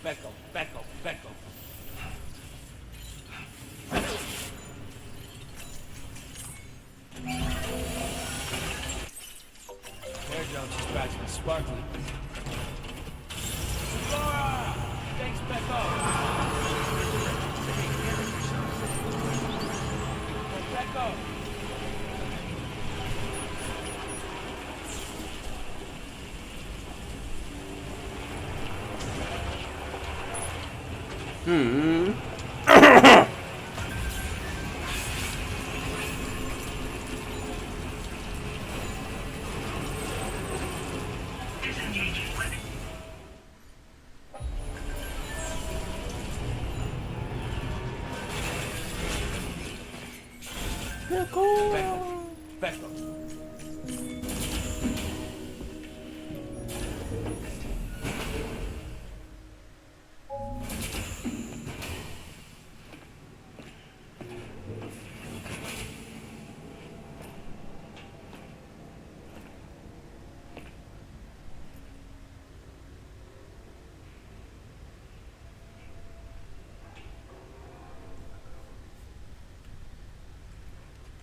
Back up, back up, back up. Air jumps is back to sparkly. Laura! Thanks, back up. Back up. Back up. Back up.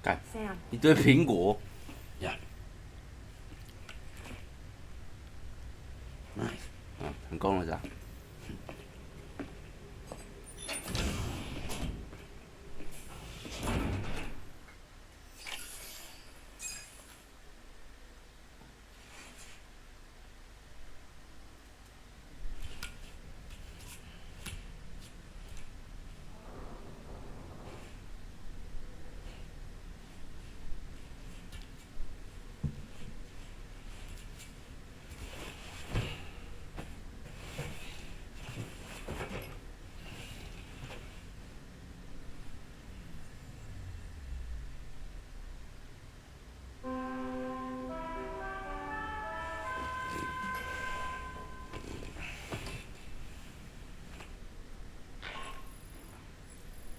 干 Sam, 一堆苹果呀 ，nice 啊，成功了是吧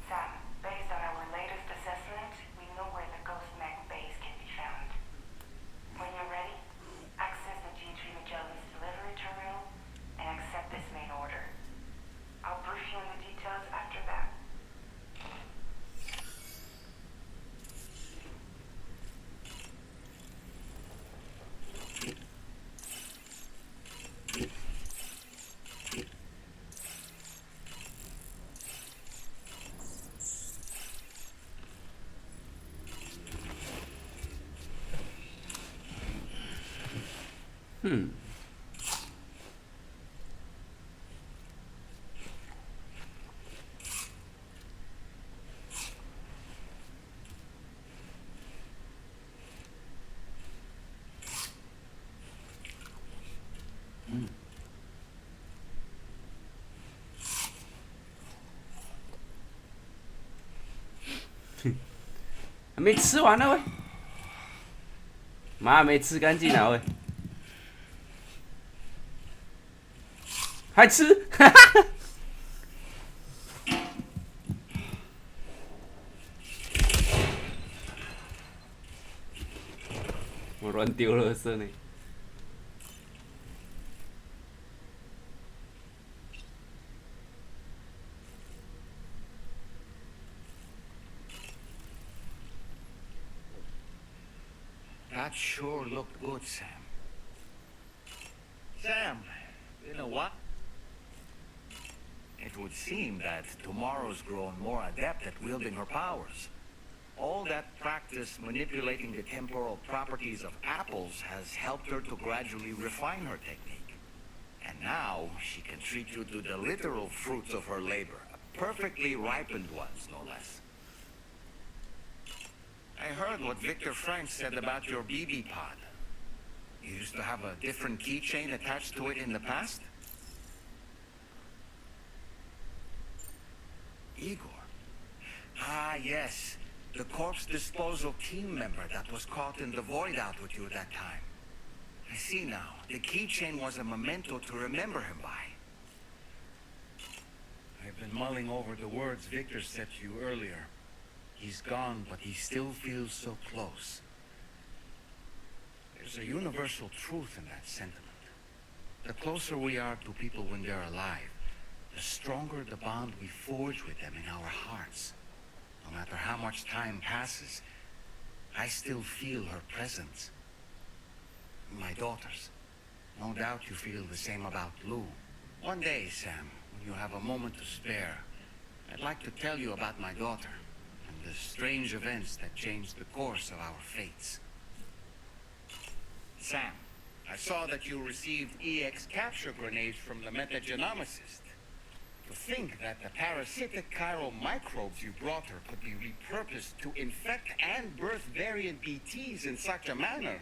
？Sam, based on our latest assessment, we know where the Ghost Mech base can be found. When you're ready, access the G3 Magellan's delivery terminal and accept this main order. I'll brief you on the details after that.还没吃完呢喂，妈没吃干净啊喂，还吃，哈哈。我乱丢垃圾呢。That sure looked good, Sam. Sam, you know what? It would seem that tomorrow's grown more adept at wielding her powers. All that practice manipulating the temporal properties of apples has helped her to gradually refine her technique. And now she can treat you to the literal fruits of her labor, perfectly ripened ones, no less. I heard what Victor Frank said about your BB pod. You used to have a different keychain attached to it in the past? Igor. Ah, yes. The corpse disposal team member that was caught in the void out with you that time. I see now. The keychain was a memento to remember him by. I've been mulling over the words Victor said to you earlier. He's gone, but he still feels so close. There's a universal truth in that sentiment. The closer we are to people when they're alive, the stronger the bond we forge with them in our hearts. No matter how much time passes, I still feel her presence. My daughters. No doubt you feel the same about Lou. One day, Sam, when you have a moment to spare, I'd like to tell you about my daughter and the strange events that changed the course of our fates. Sam, I saw that you received EX capture grenades from the metagenomicist. To think that the parasitic chiral microbes you brought her could be repurposed to infect and birth variant BTs in such a manner,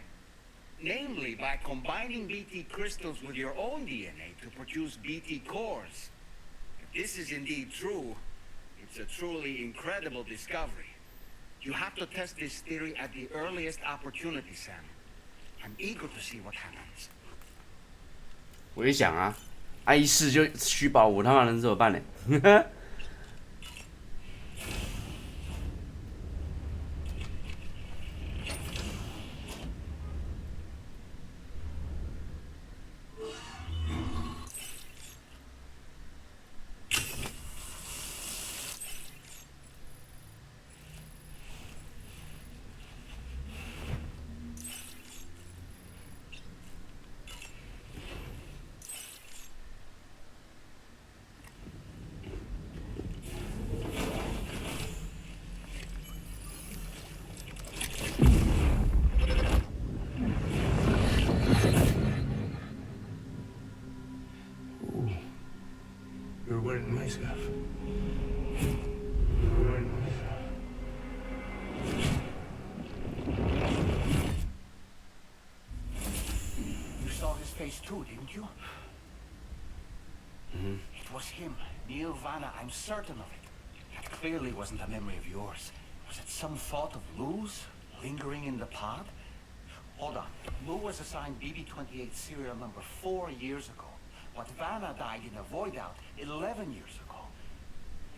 namely by combining BT crystals with your own DNA to produce BT cores. If this is indeed true, it's a truly incredible discovery. You have to test this theory at the earliest opportunity, Sam. I'm eager to see what happens. 我一想啊，一试就虚保，我他妈能怎么办呢？You're wearing my stuff. You're wearing my stuff. You saw his face too, didn't you? Mhm. It was him, Neil Vanna, I'm certain of it. That clearly wasn't a memory of yours. Was it some thought of Lou's, lingering in the pod? Hold on. Lou was assigned BB-28 serial number 4 years ago. But Vanna died in a void out 11 years ago.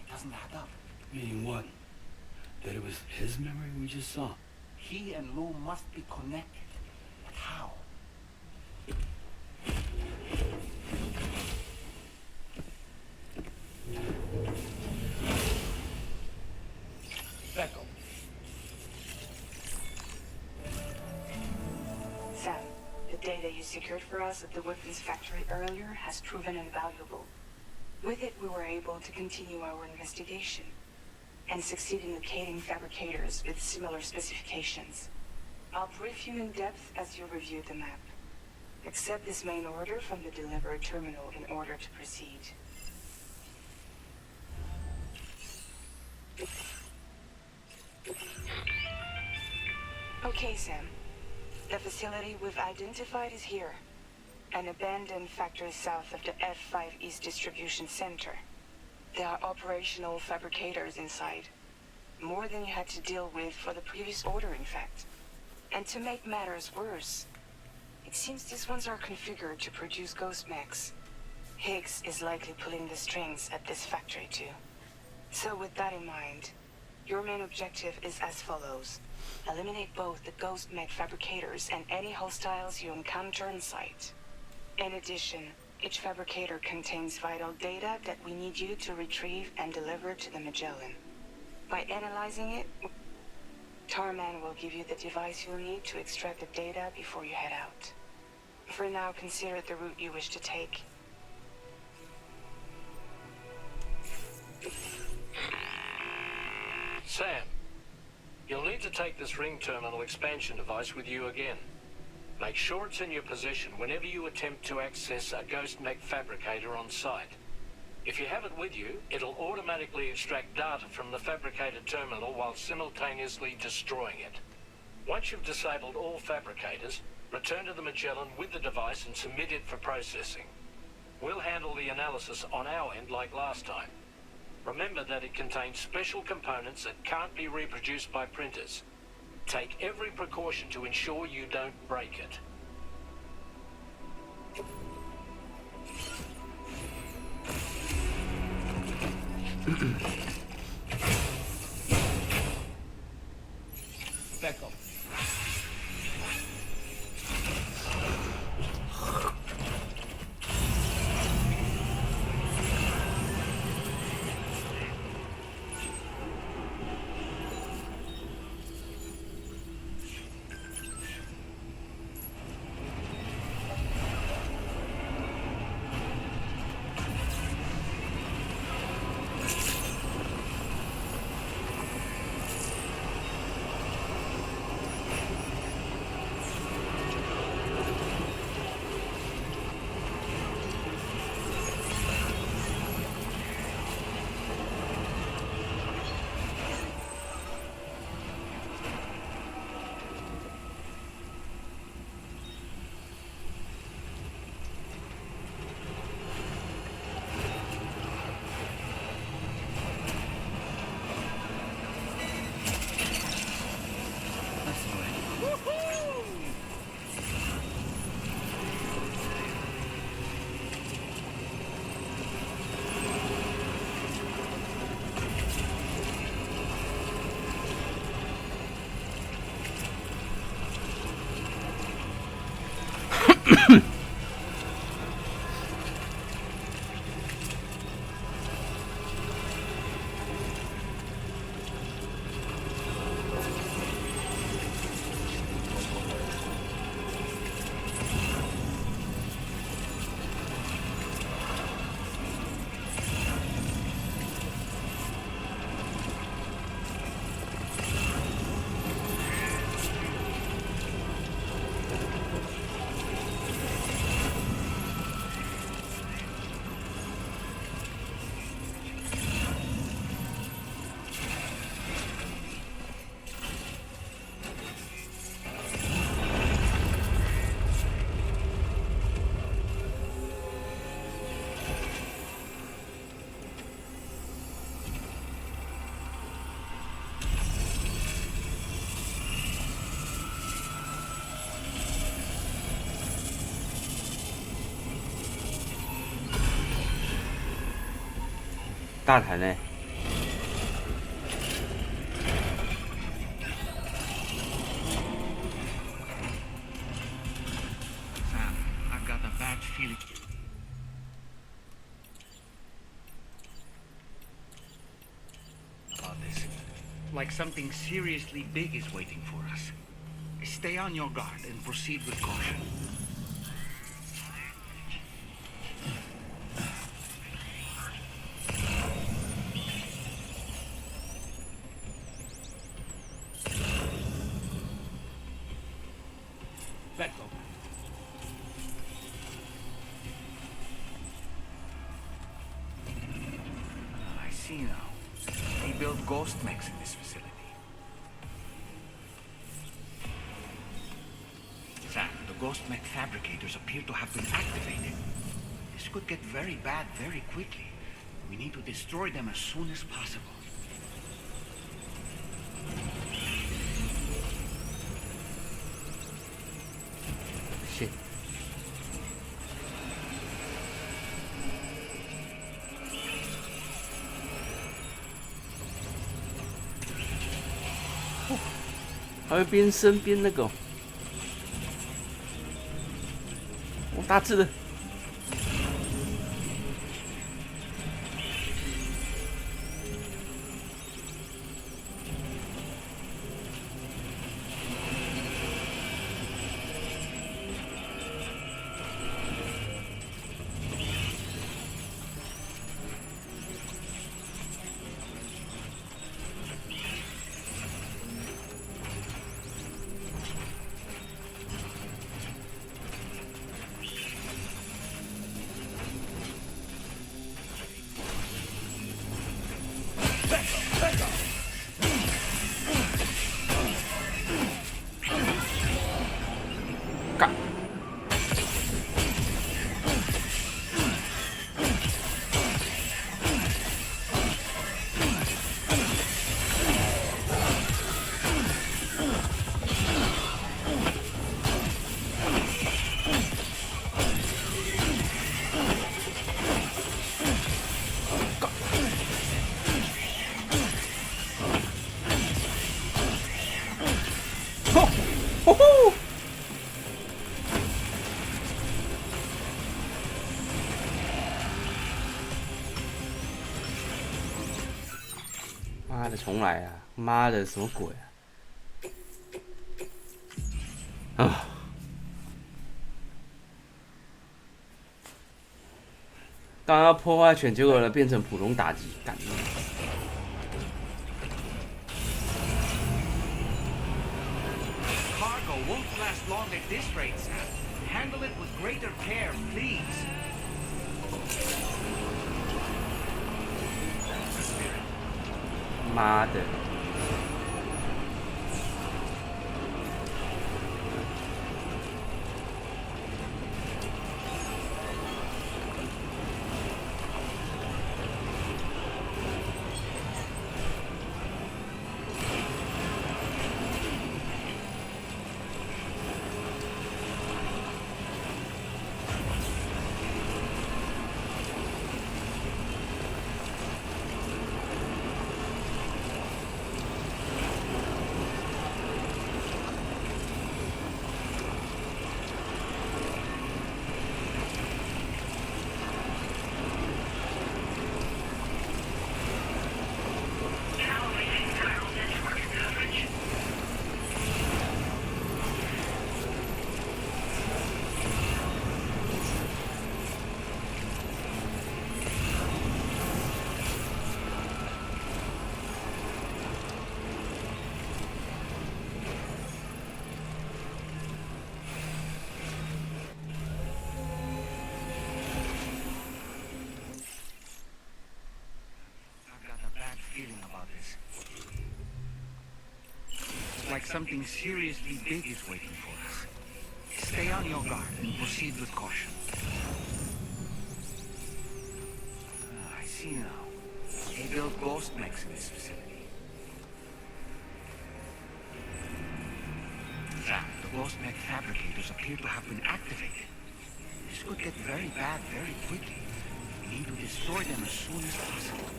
It doesn't add up. Meaning what? That it was his memory we just saw? He and Lou must be connected. But how? Beckel. Sam, the data you secured for us at the weapons factory earlier has proven invaluable. With it, we were able to continue our investigation and succeed in locating fabricators with similar specifications. I'll brief you in depth as you review the map. Accept this main order from the delivery terminal in order to proceed. Okay, Sam. The facility we've identified is here. An abandoned factory south of the F5 East Distribution Center. There are operational fabricators inside. More than you had to deal with for the previous order, in fact. And to make matters worse, it seems these ones are configured to produce ghost mechs. Higgs is likely pulling the strings at this factory too. So with that in mind, your main objective is as follows. Eliminate both the ghost mech fabricators and any hostiles you encounter in sight. In addition, each fabricator contains vital data that we need you to retrieve and deliver to the Magellan. By analyzing it, Tarman will give you the device you'll need to extract the data before you head out. For now, consider the route you wish to take. Sam, you'll need to take this ring terminal expansion device with you again. Make sure it's in your possession whenever you attempt to access a ghost mech fabricator on site. If you have it with you, it'll automatically extract data from the fabricator terminal while simultaneously destroying it. Once you've disabled all fabricators, return to the Magellan with the device and submit it for processing. We'll handle the analysis on our end like last time. Remember that it contains special components that can't be reproduced by printers. Take every precaution to ensure you don't break it. Back up.大台呢？ Sam, I've got a bad feeling. About this. Like something seriously big is waiting for us. Stay on your guard and proceed with caution. Back up. I see now. They build ghost mechs in this facility. Sam, the ghost mech fabricators appear to have been activated. This could get very bad very quickly. We need to destroy them as soon as possible. Shit.哦，还会边升边那个哦，哦大只的。干！吼吼！妈的，重来啊！妈的，什么鬼啊！啊！刚刚要破坏犬，结果呢变成普通打击，干！ Won't last long at this rate, Sam. Handle it with greater care, please. 妈的！Like something seriously big is waiting for us. Stay on your guard and proceed with caution. I see now. They build ghost mechs in this facility. Sam, the ghost mech fabricators appear to have been activated. This could get very bad very quickly. We need to destroy them as soon as possible.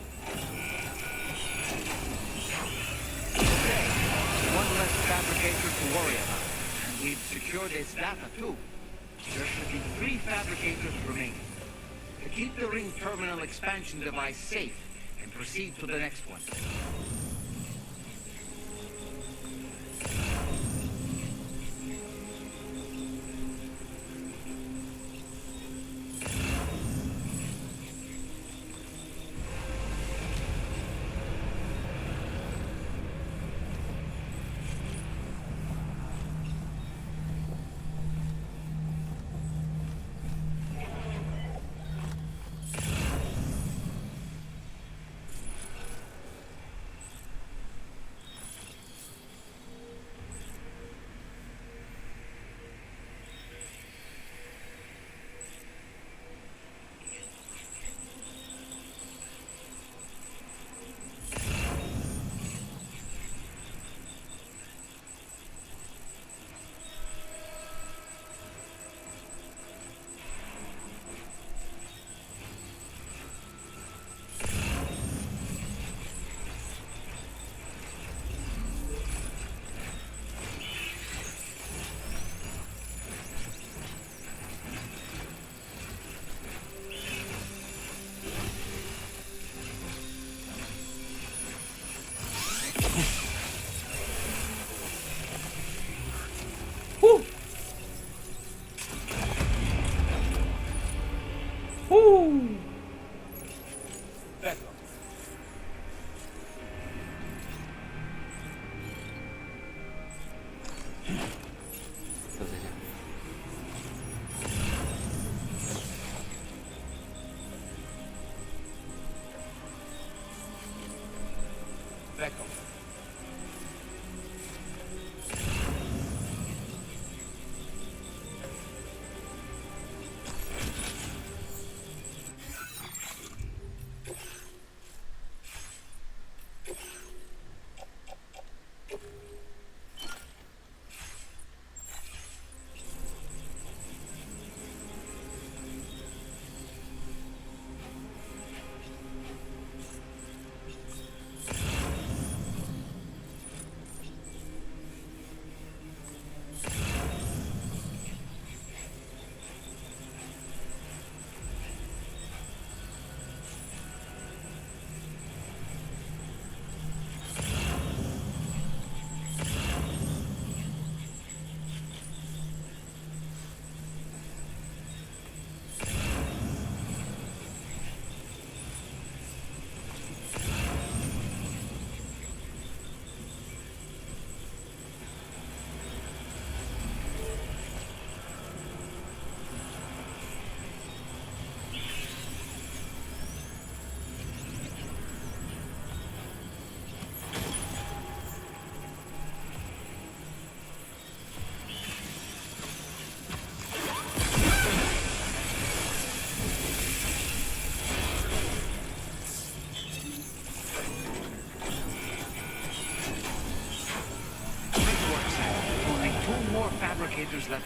One less fabricator to worry about. And we've secured its data too. There should be 3 fabricators remaining. To keep the ring terminal expansion device safe and proceed to the next one.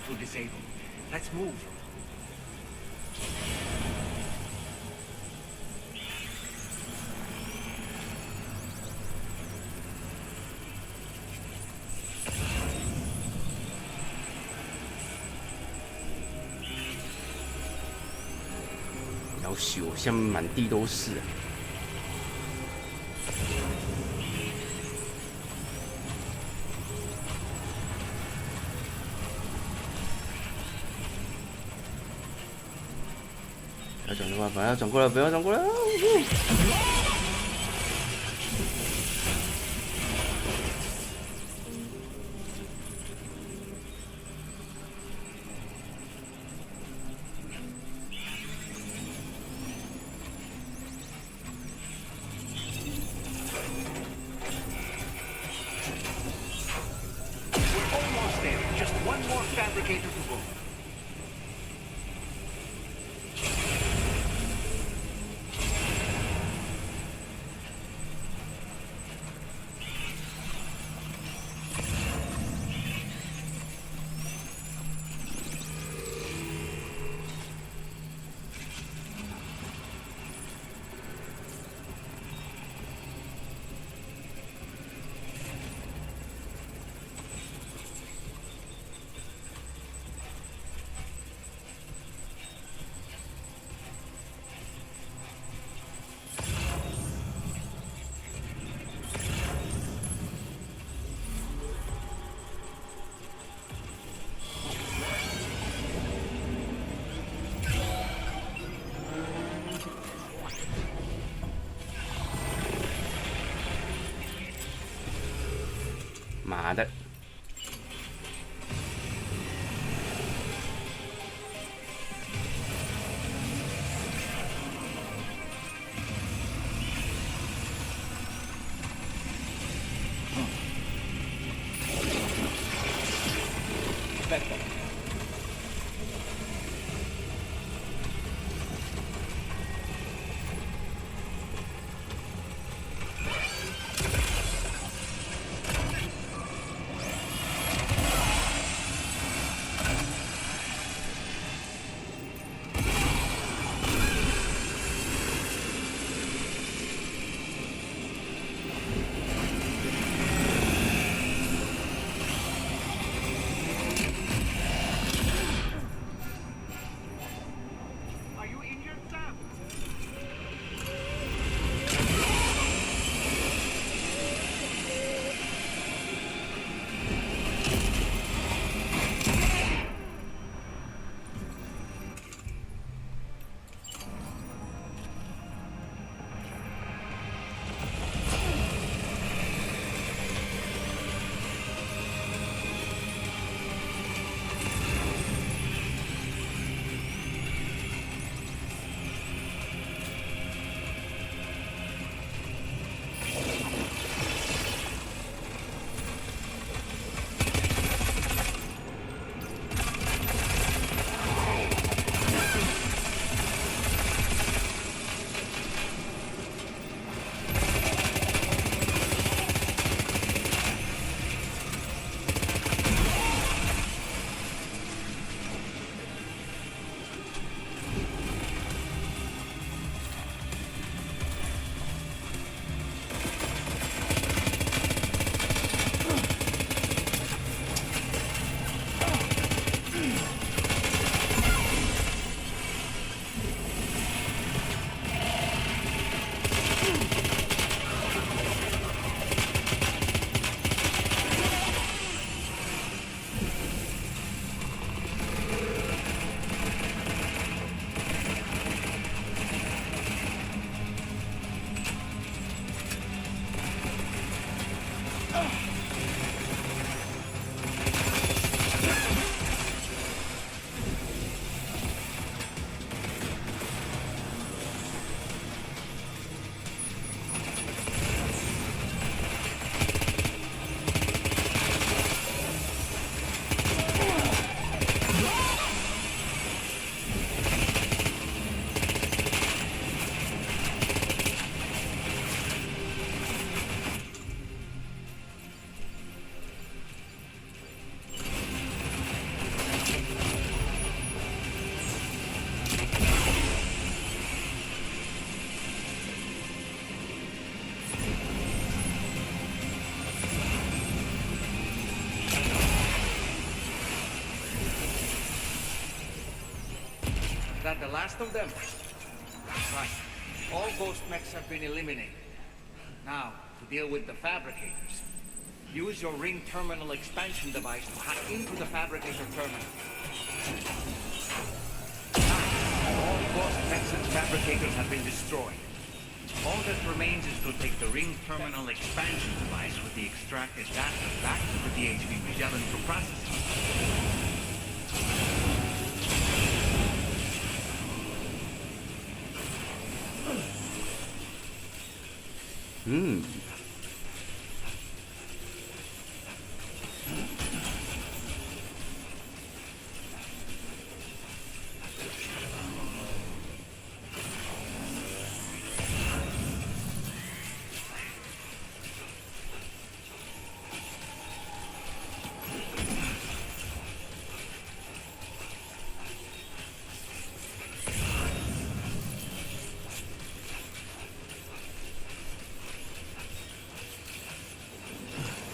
to disable. Let's move. 要死我，下面满地都是啊！不要转过来，不要转过来，不要转过来！We're almost there. Just one more fabricator to go.妈的！ that the last of them? That's right. All ghost mechs have been eliminated. Now, to deal with the fabricators, use your ring terminal expansion device to hack into the fabricator terminal. Now, all ghost mechs and fabricators have been destroyed. All that remains is to take the ring terminal expansion device with the extracted data back to the DHV Magellan for processing.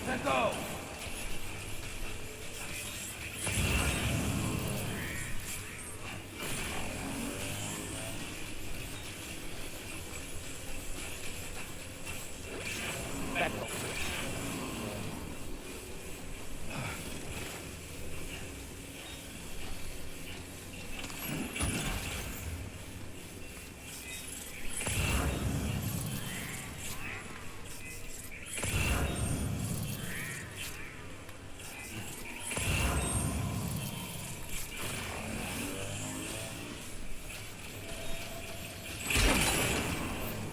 Let go! Let go.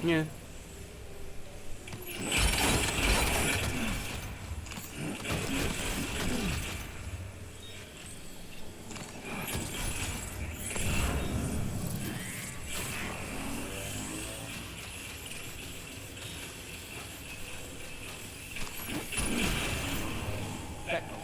Nie. Let go.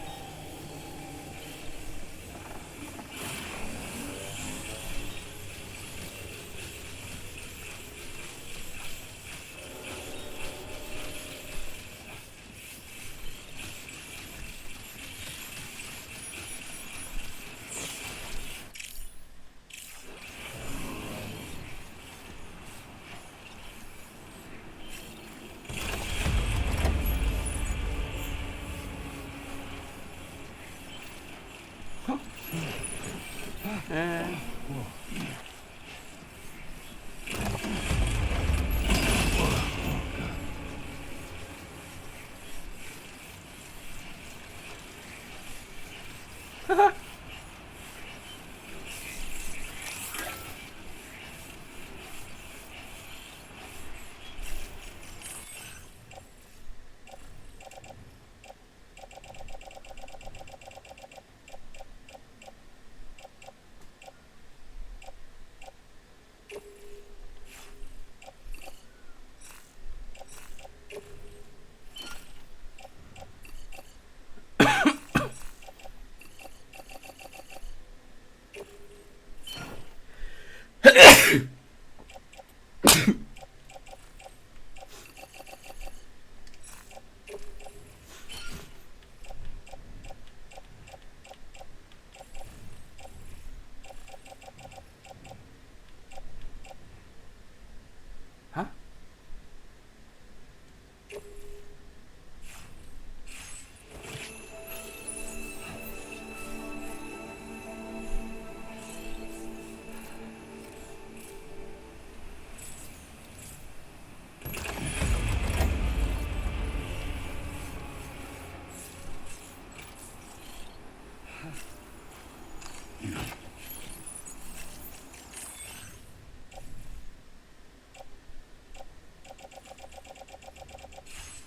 Hah?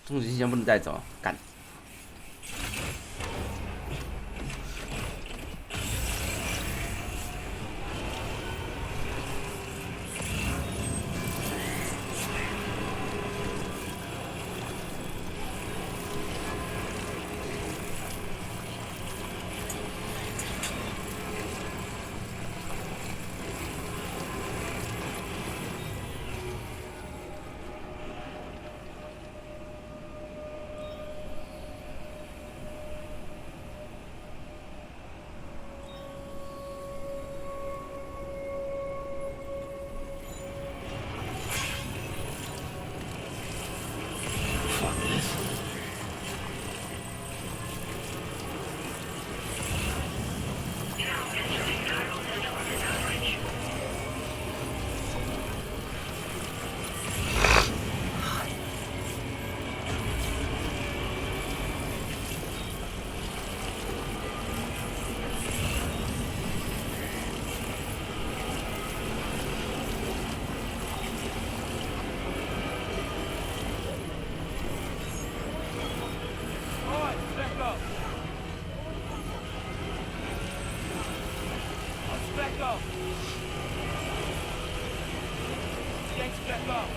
终极信箱不能带走，干！ back up! Yanks back up!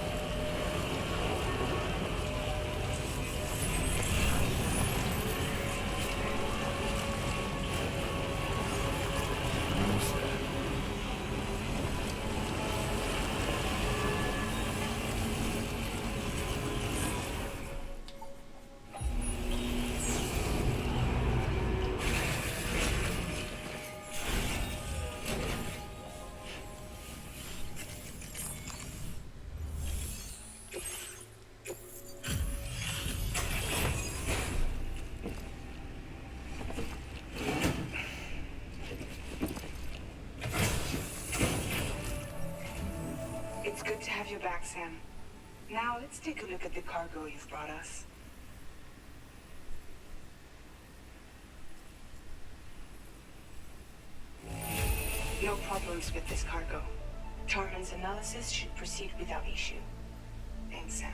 It's good to have you back, Sam. Now let's take a look at the cargo you've brought us. No problems with this cargo. Tormund's analysis should proceed without issue. Thanks, Sam.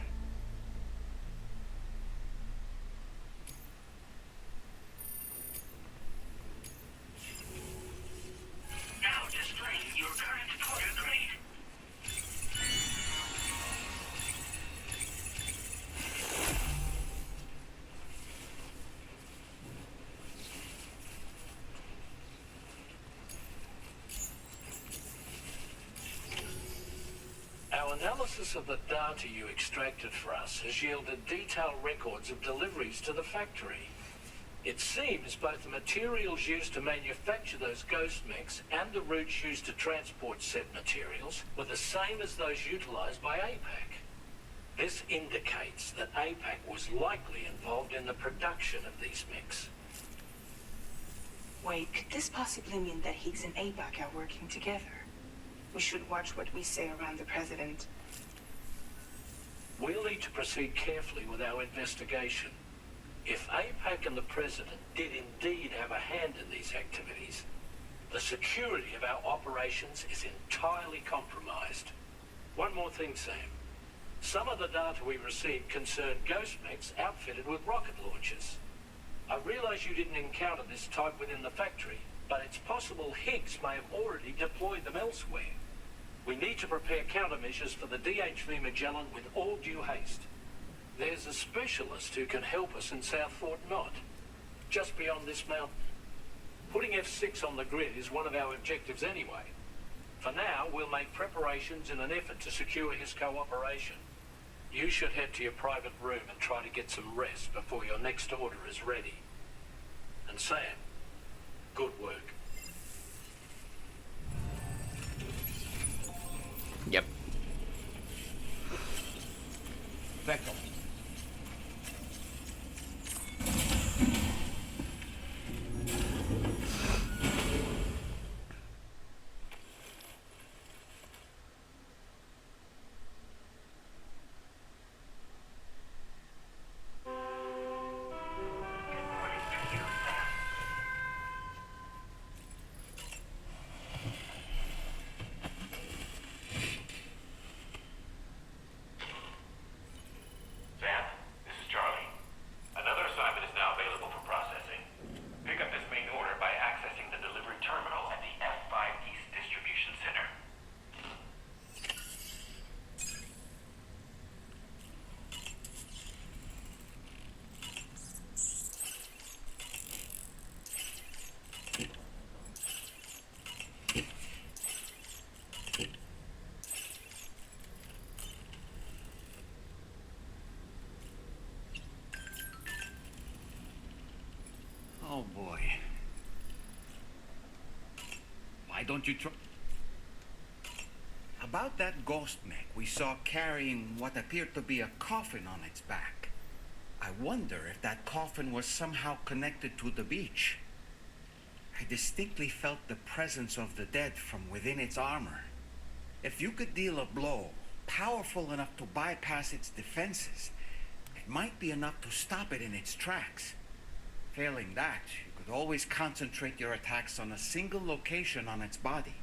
Now displaying your current porter grade. Our analysis of the data you extracted for us has yielded detailed records of deliveries to the factory. It seems both the materials used to manufacture those ghost mechs and the routes used to transport said materials were the same as those utilized by APAC. This indicates that APAC was likely involved in the production of these mechs. Wait, could this possibly mean that Higgs and APAC are working together? We should watch what we say around the President. We'll need to proceed carefully with our investigation. If APAC and the President did indeed have a hand in these activities, the security of our operations is entirely compromised. One more thing, Sam. Some of the data we received concerned ghost mechs outfitted with rocket launchers. I realize you didn't encounter this type within the factory, but it's possible Higgs may have already deployed them elsewhere. We need to prepare countermeasures for the DHV Magellan with all due haste. There's a specialist who can help us in South Fort Knot, just beyond this mountain. Putting F6 on the grid is one of our objectives anyway. For now, we'll make preparations in an effort to secure his cooperation. You should head to your private room and try to get some rest before your next order is ready. And Sam, good work. Yep. Back up. Sam, this is Charlie. Another assignment is now available for processing. Pick up this main order by accessing the delivery terminal at the F5 East Distribution Center. Oh boy. Why don't you try? About that ghost mech we saw carrying what appeared to be a coffin on its back. I wonder if that coffin was somehow connected to the beach. I distinctly felt the presence of the dead from within its armor. If you could deal a blow powerful enough to bypass its defenses, it might be enough to stop it in its tracks. Failing that, you could always concentrate your attacks on a single location on its body.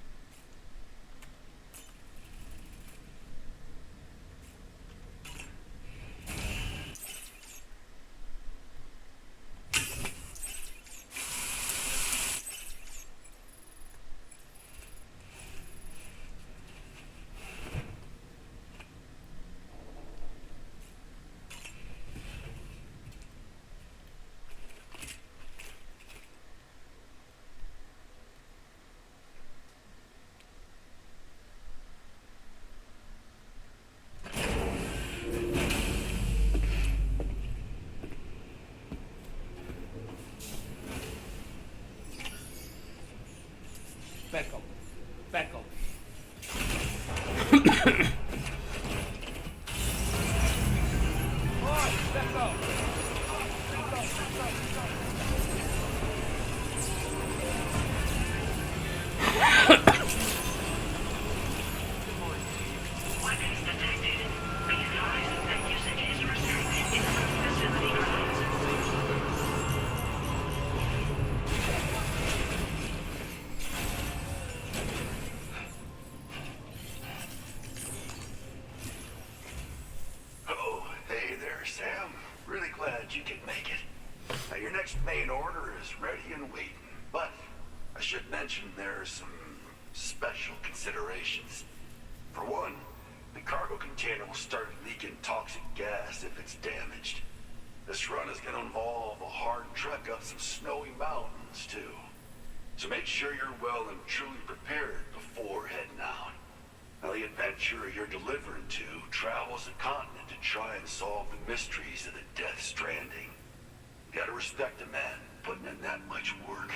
Back up. Back up. Back up. Oh, hey there, Sam. Really glad you could make it. Now, your next main order is ready and waiting. But I should mention there are some special considerations. For one, the cargo container will start leaking toxic gas if it's damaged. This run is going to involve a hard trek up some snowy mountains, too. So make sure you're well and truly prepared before heading out. Now, the adventurer you're delivering to travels the continent to try and solve the mysteries of the Death Stranding. You gotta respect a man putting in that much work.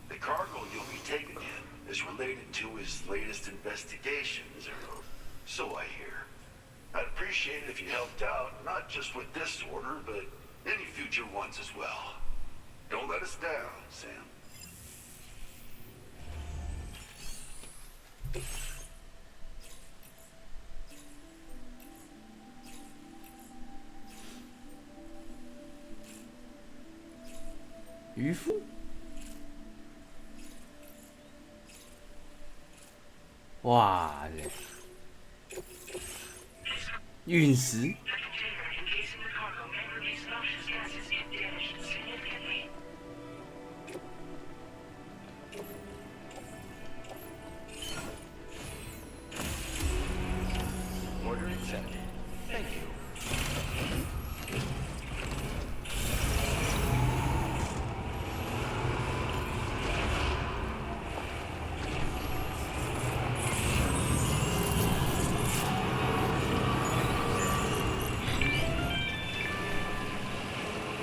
The cargo you'll be taking in is related to his latest investigations, or so I hear. I'd appreciate it if you helped out, not just with this order, but any future ones as well. Don't let us down, Sam. 渔夫，哇塞，陨石， Order accepted. Thank you.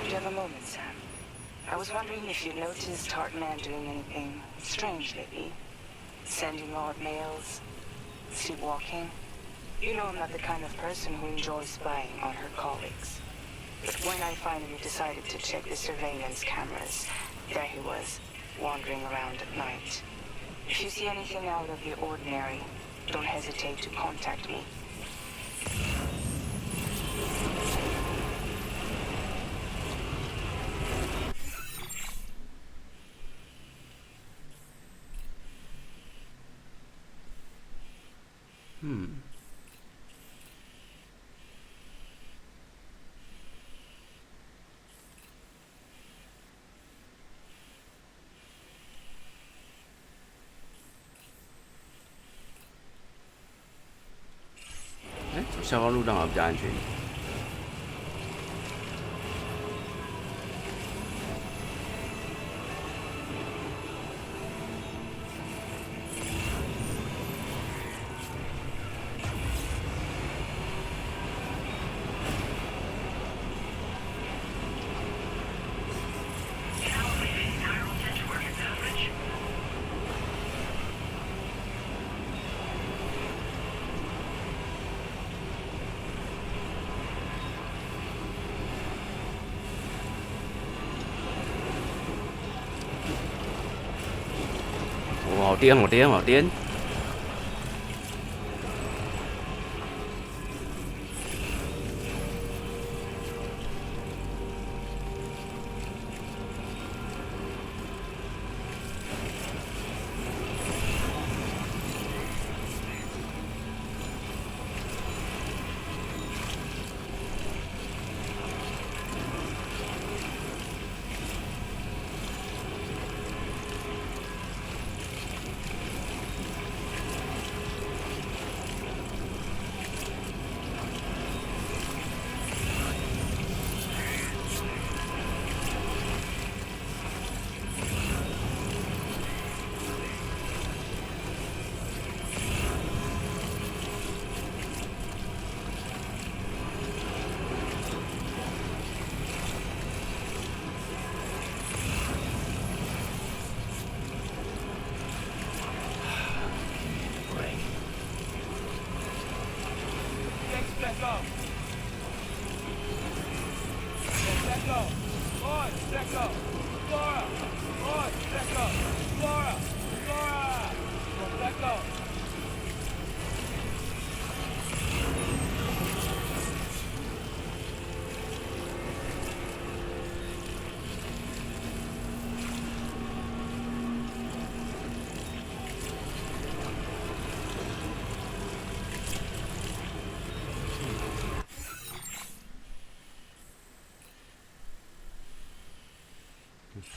Do you have a moment, Sam? I was wondering if you'd noticed Hartman doing anything strange lately. Sending odd mails, sleepwalking. You know I'm not the kind of person who enjoys spying on her colleagues. But when I finally decided to check the surveillance cameras, there he was, wandering around at night. If you see anything out of the ordinary, don't hesitate to contact me. Hmm. 哎，消防路段好像比较安全一点。好颠，好颠，好颠！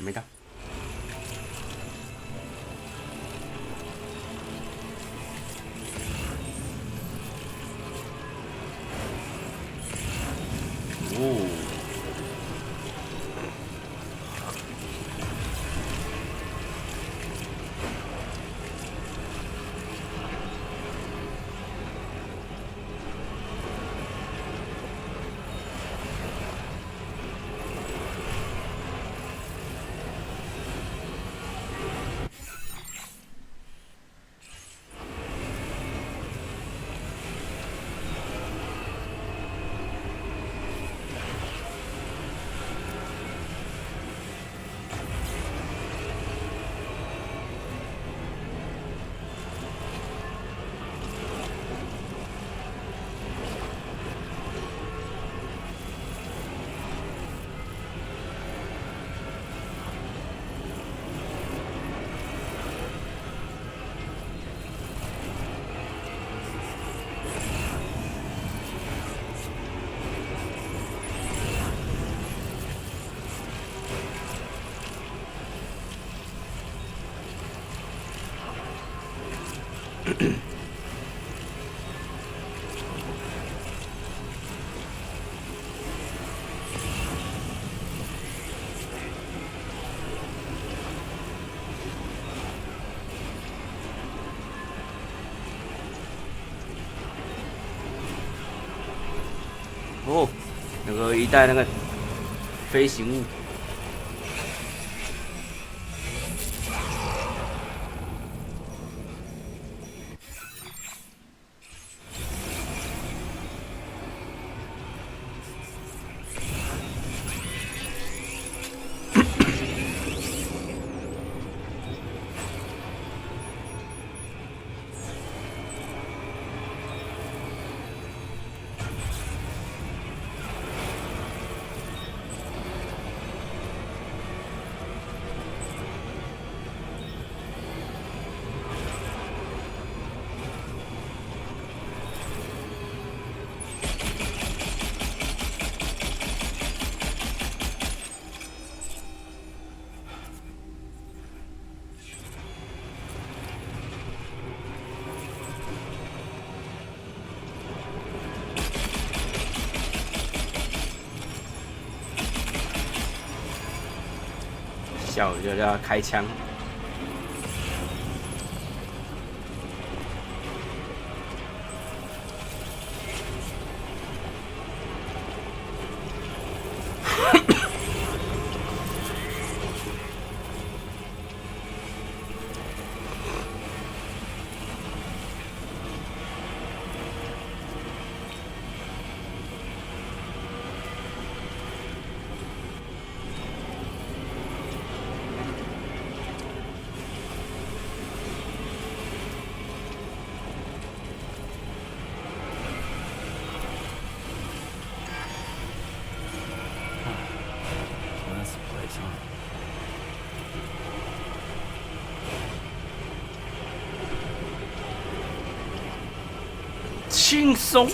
没到。哦。哦，那个一带那个飞行物。下午就要开枪。轻松。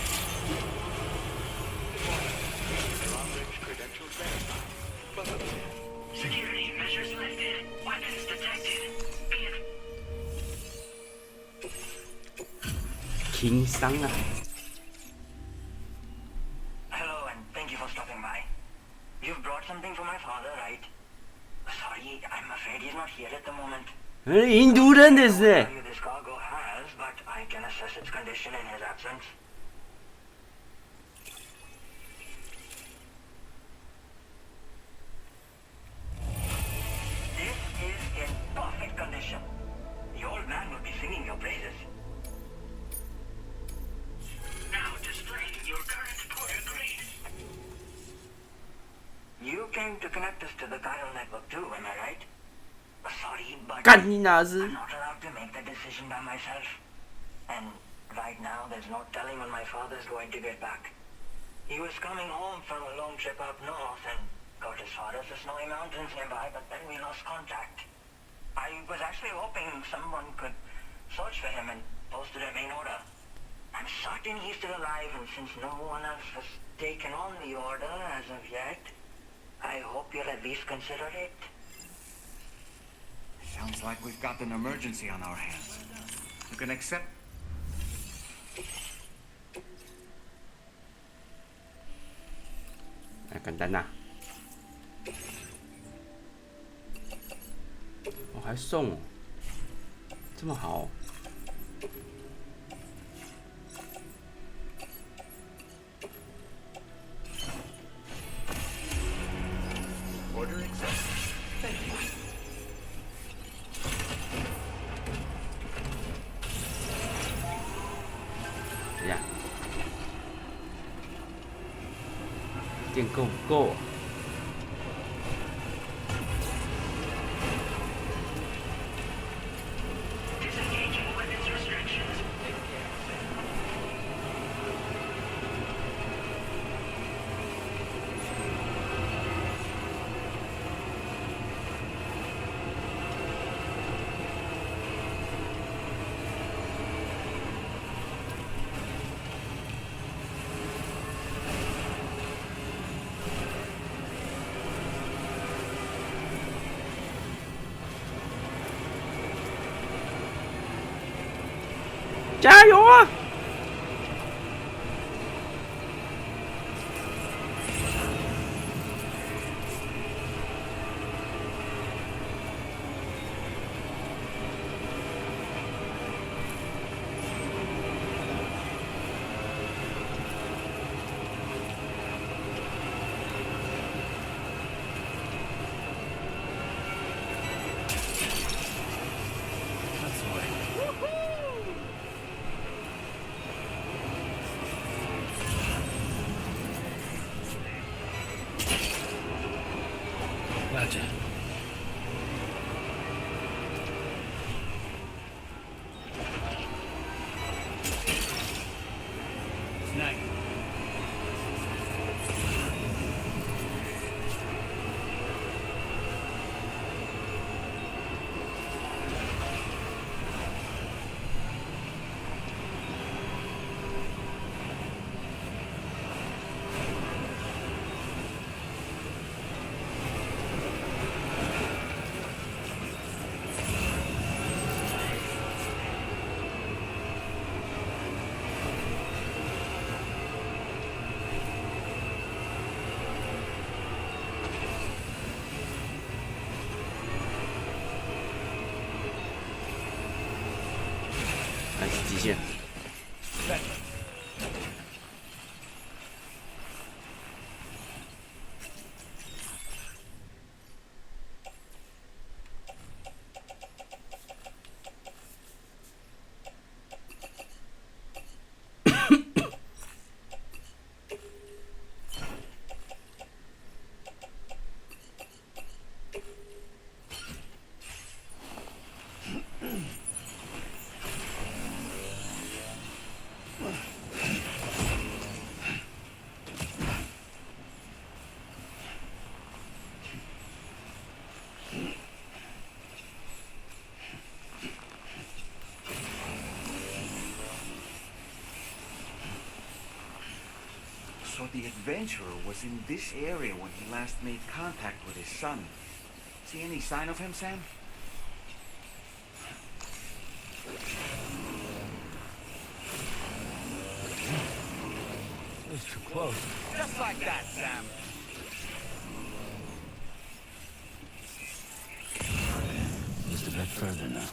轻松啊。Hello, and thank you for stopping by. You've brought something for my father, right? Sorry, I'm afraid he's not here at the moment. 印度人ですね。This cargo has, but I can assess its condition in his absence. This is in perfect condition. The old man will be singing your praises. Now displaying your current connect us to the chiral network too, am I right? Sorry, but 干你哪是？ I'm not allowed to make that decision by myself. And right now, there's no telling when my father's going to get back. He was coming home from a long trip up north and got as far as the snowy mountains nearby, but then we lost contact. I was actually hoping someone could search for him and posted a main order. I'm certain he's still alive, and since no one else has taken on the order as of yet, I hope you'll at least consider it. Sounds like we've got an emergency on our hands. You can accept. 哎，简单呐、哦，还送哦，这么好、哦。 Order accepted. Thank you. 怎样？电够不够啊？ Disengaging with its restrictions. 加油啊！Gotcha. Night.还是极限。 So the adventurer was in this area when he last made contact with his son. See any sign of him, Sam? It was too close. Just like that, Sam. Just a bit further now.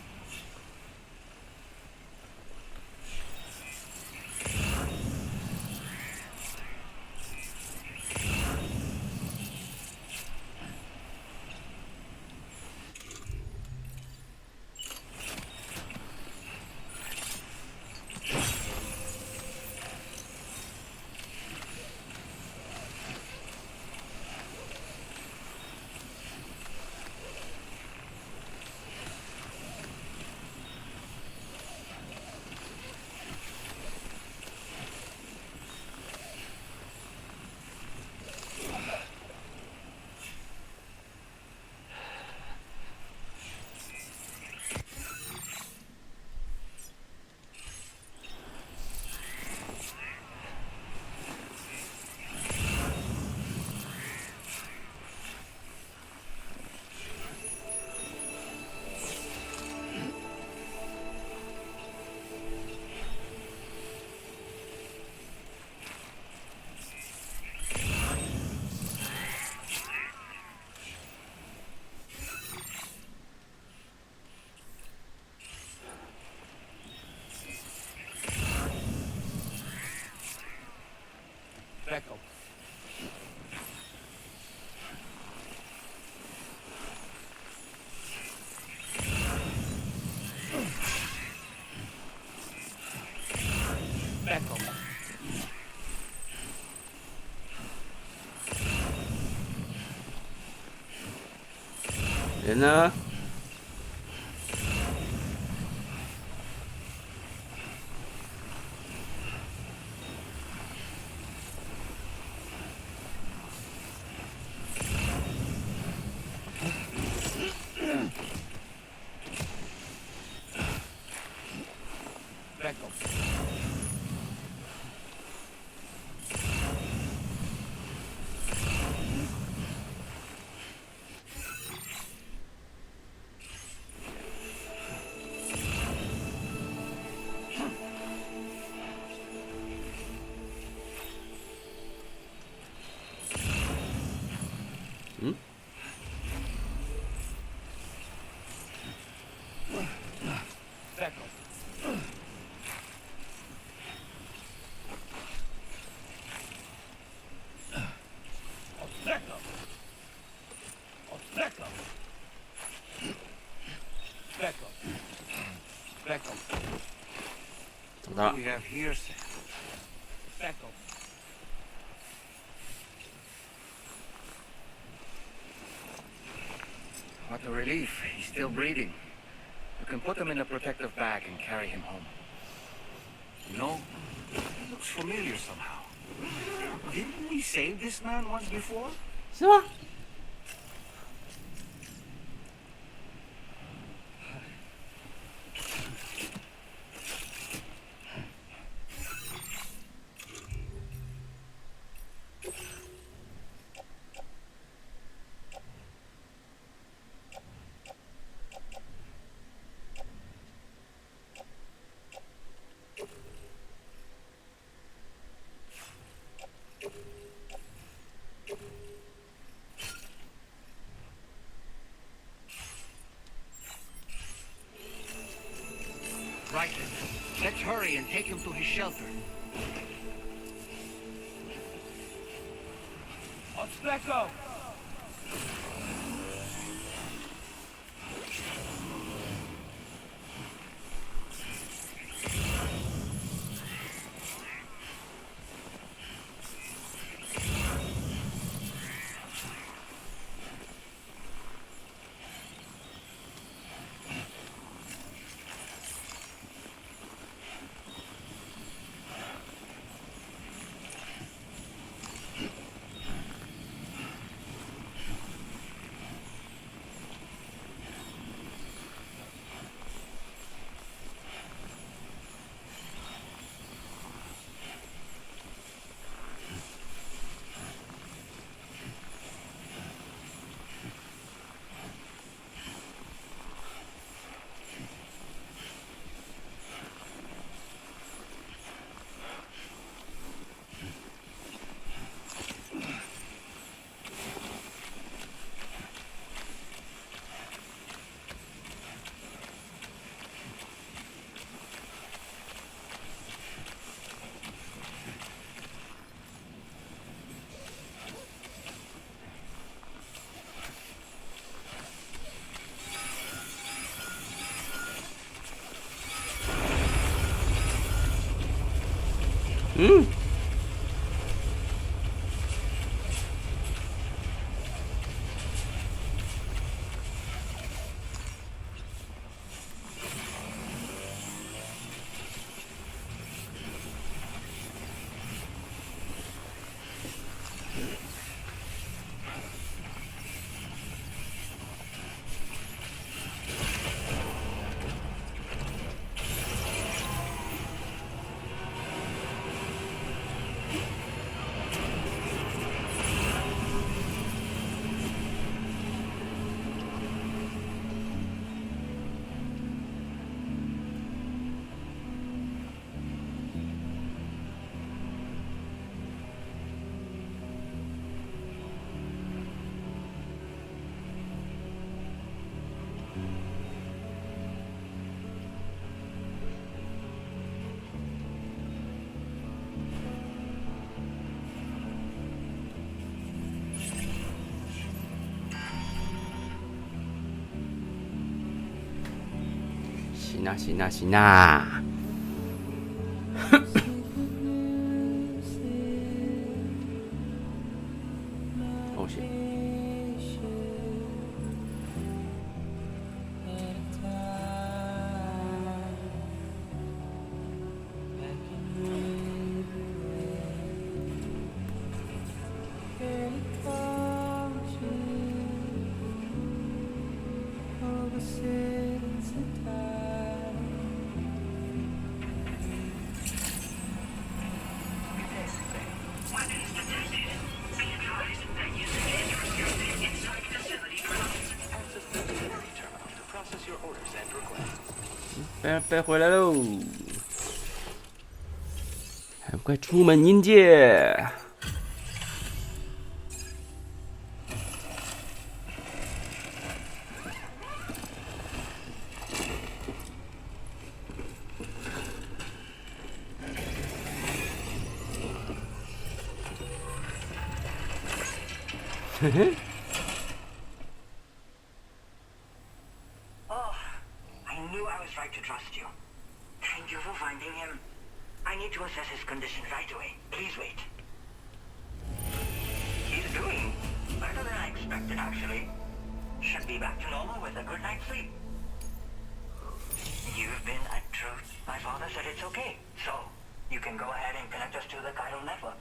呢？嗯？找到了 We have here, Sam. What a relief. He's still breathing. You can put him in a protective bag and carry him home. You know, he looks familiar somehow. Didn't we save this man once before? 是吗？Right. Let's hurry and take him to his shelter. Let's go. Mm.行啊，行啊，行啊！哦，行。被回来喽！还快出门迎接！嘿嘿。 Oh, I knew I was right to trust you. Thank you for finding him. I need to assess his condition right away. Please wait. He's doing better than I expected, actually. Should be back to normal with a good night's sleep. You've been a truth. My father said it's okay. So, you can go ahead and connect us to the chiral network.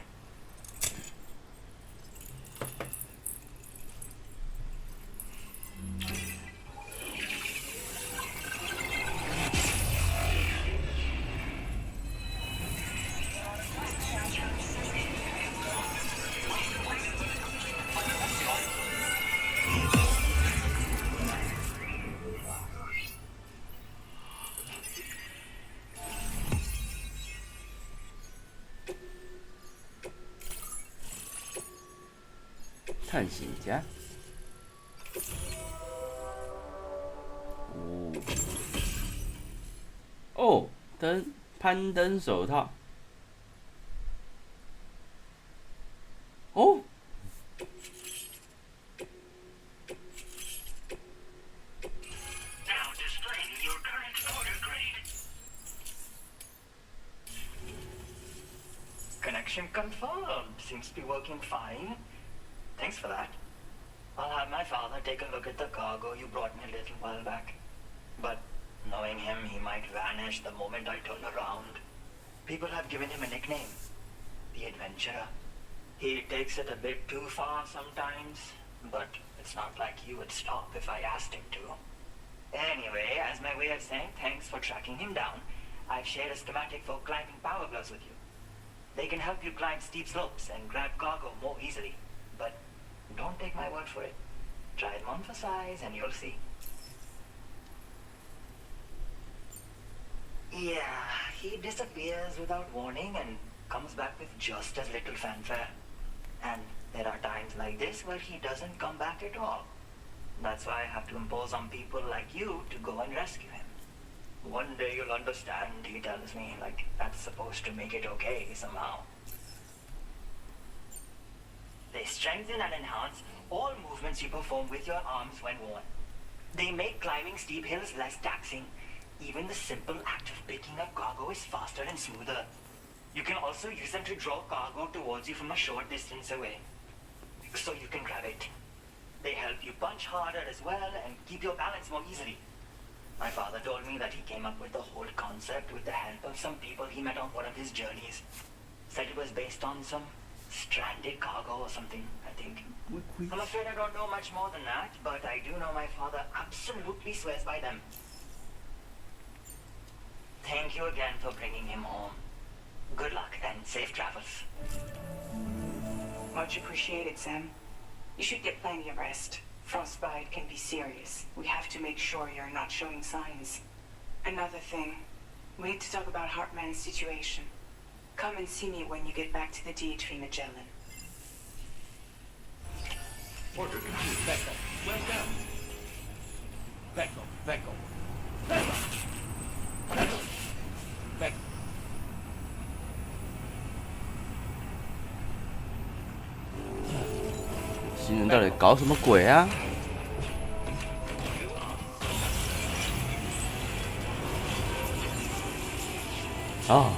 探险家。哦，攀登手套。哦。 Connection confirmed. Seems to be working fine. Thanks for that. I'll have my father take a look at the cargo you brought me a little while back. But knowing him, he might vanish the moment I turn around. People have given him a nickname. The Adventurer. He takes it a bit too far sometimes, but it's not like he would stop if I asked him to. Anyway, as my way of saying thanks for tracking him down, I've shared a schematic for climbing power gloves with you. They can help you climb steep slopes and grab cargo more easily. But don't take my word for it. Try them on for size and you'll see. Yeah, he disappears without warning and comes back with just as little fanfare. And there are times like this where he doesn't come back at all. That's why I have to impose on people like you to go and rescue him. One day you'll understand, he tells me, like that's supposed to make it okay somehow. They strengthen and enhance all movements you perform with your arms when worn. They make climbing steep hills less taxing. Even the simple act of picking up cargo is faster and smoother. You can also use them to draw cargo towards you from a short distance away, so you can grab it. They help you punch harder as well and keep your balance more easily. My father told me that he came up with the whole concept with the help of some people he met on one of his journeys. Said it was based on some stranded cargo or something, I think. I'm afraid I don't know much more than that, but I do know my father absolutely swears by them. Thank you again for bringing him home. Good luck and safe travels. Much appreciated, Sam. You should get plenty of rest. Frostbite can be serious. We have to make sure you're not showing signs. Another thing, we need to talk about Hartman's situation. Come and see me when you get back to the D3 Magellan. Order complete. Backup. Well done. Backup. Backup. Backup. Backup. Backup. 新人到底搞什么鬼啊？哦。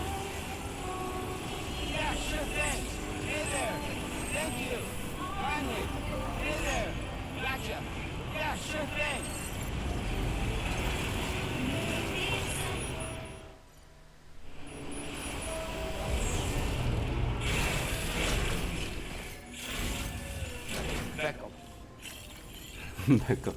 那个，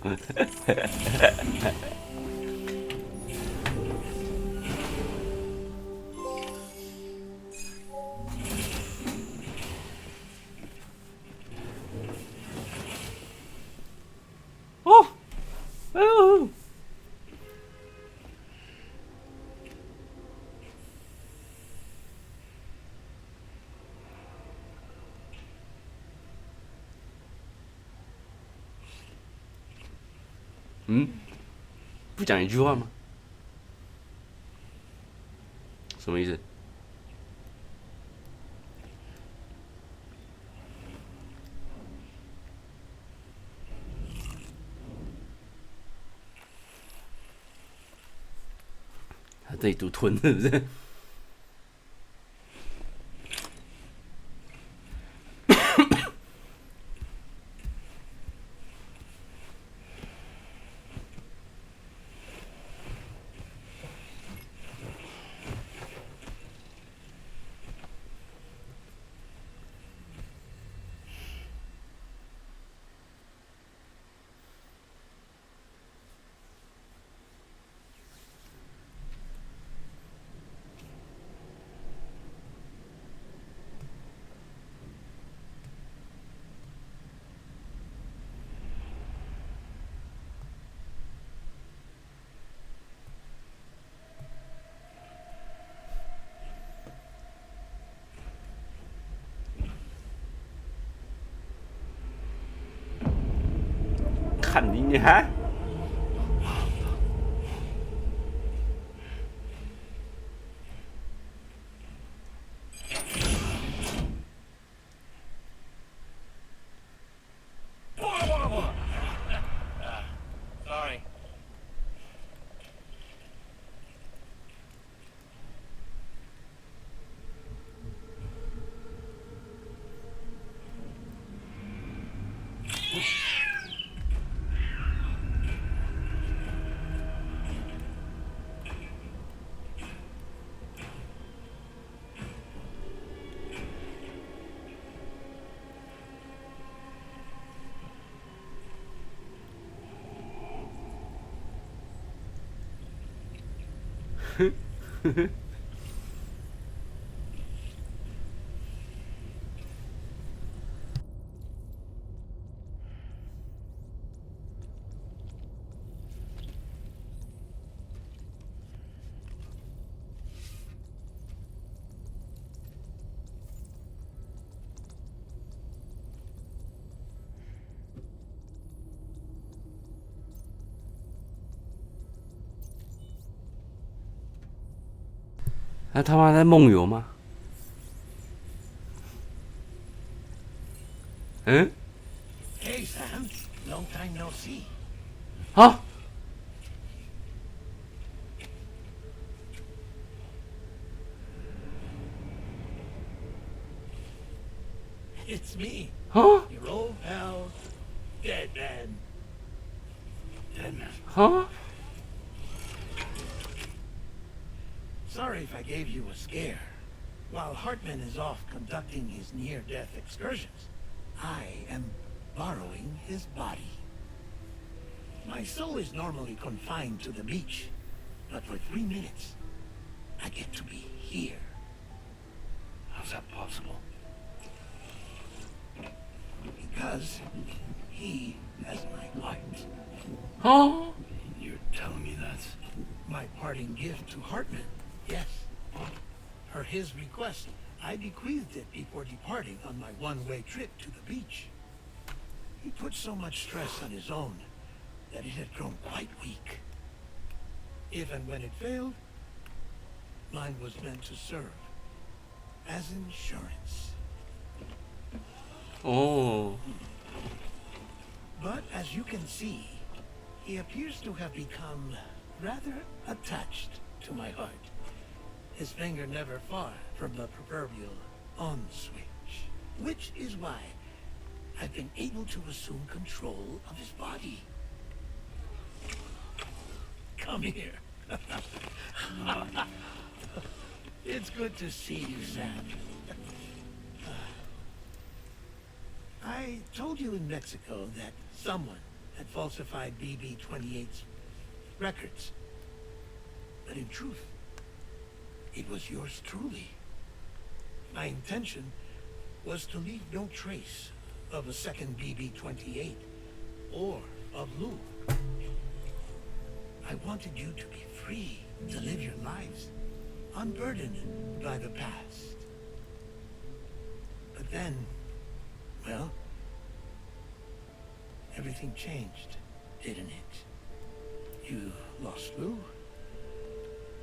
哦，哦，嗯，不讲一句话吗？什么意思？他这里读吞是不是？看你还。Sorry.那他妈在梦游吗？嗯？ Hey, Sam. Long time no see. 啊？ It's me, 啊？ your old pal, Dead Man. Dead man. 啊？ Sorry if I gave you a scare. While Hartman is off conducting his near-death excursions, I am borrowing his body. My soul is normally confined to the beach, but for 3 minutes, I get to be here. How's that possible? Because he has my heart. 啊？ You're telling me that's... My parting gift to Hartman, yes. Per his request, I bequeathed it before departing on my one-way trip to the beach. He put so much stress on his own that it had grown quite weak. If and when it failed, mine was meant to serve as insurance. 哦， But as you can see, he appears to have become rather attached to my heart. His finger never far from the proverbial on switch, which is why I've been able to assume control of his body. Come here. It's good to see you, Sam. I told you in Mexico that someone had falsified BB-28's records. But in truth, it was yours truly. My intention was to leave no trace of a second BB-28 or of Lou. I wanted you to be free to live your lives, unburdened by the past. But then, well, everything changed, didn't it? You lost Lou?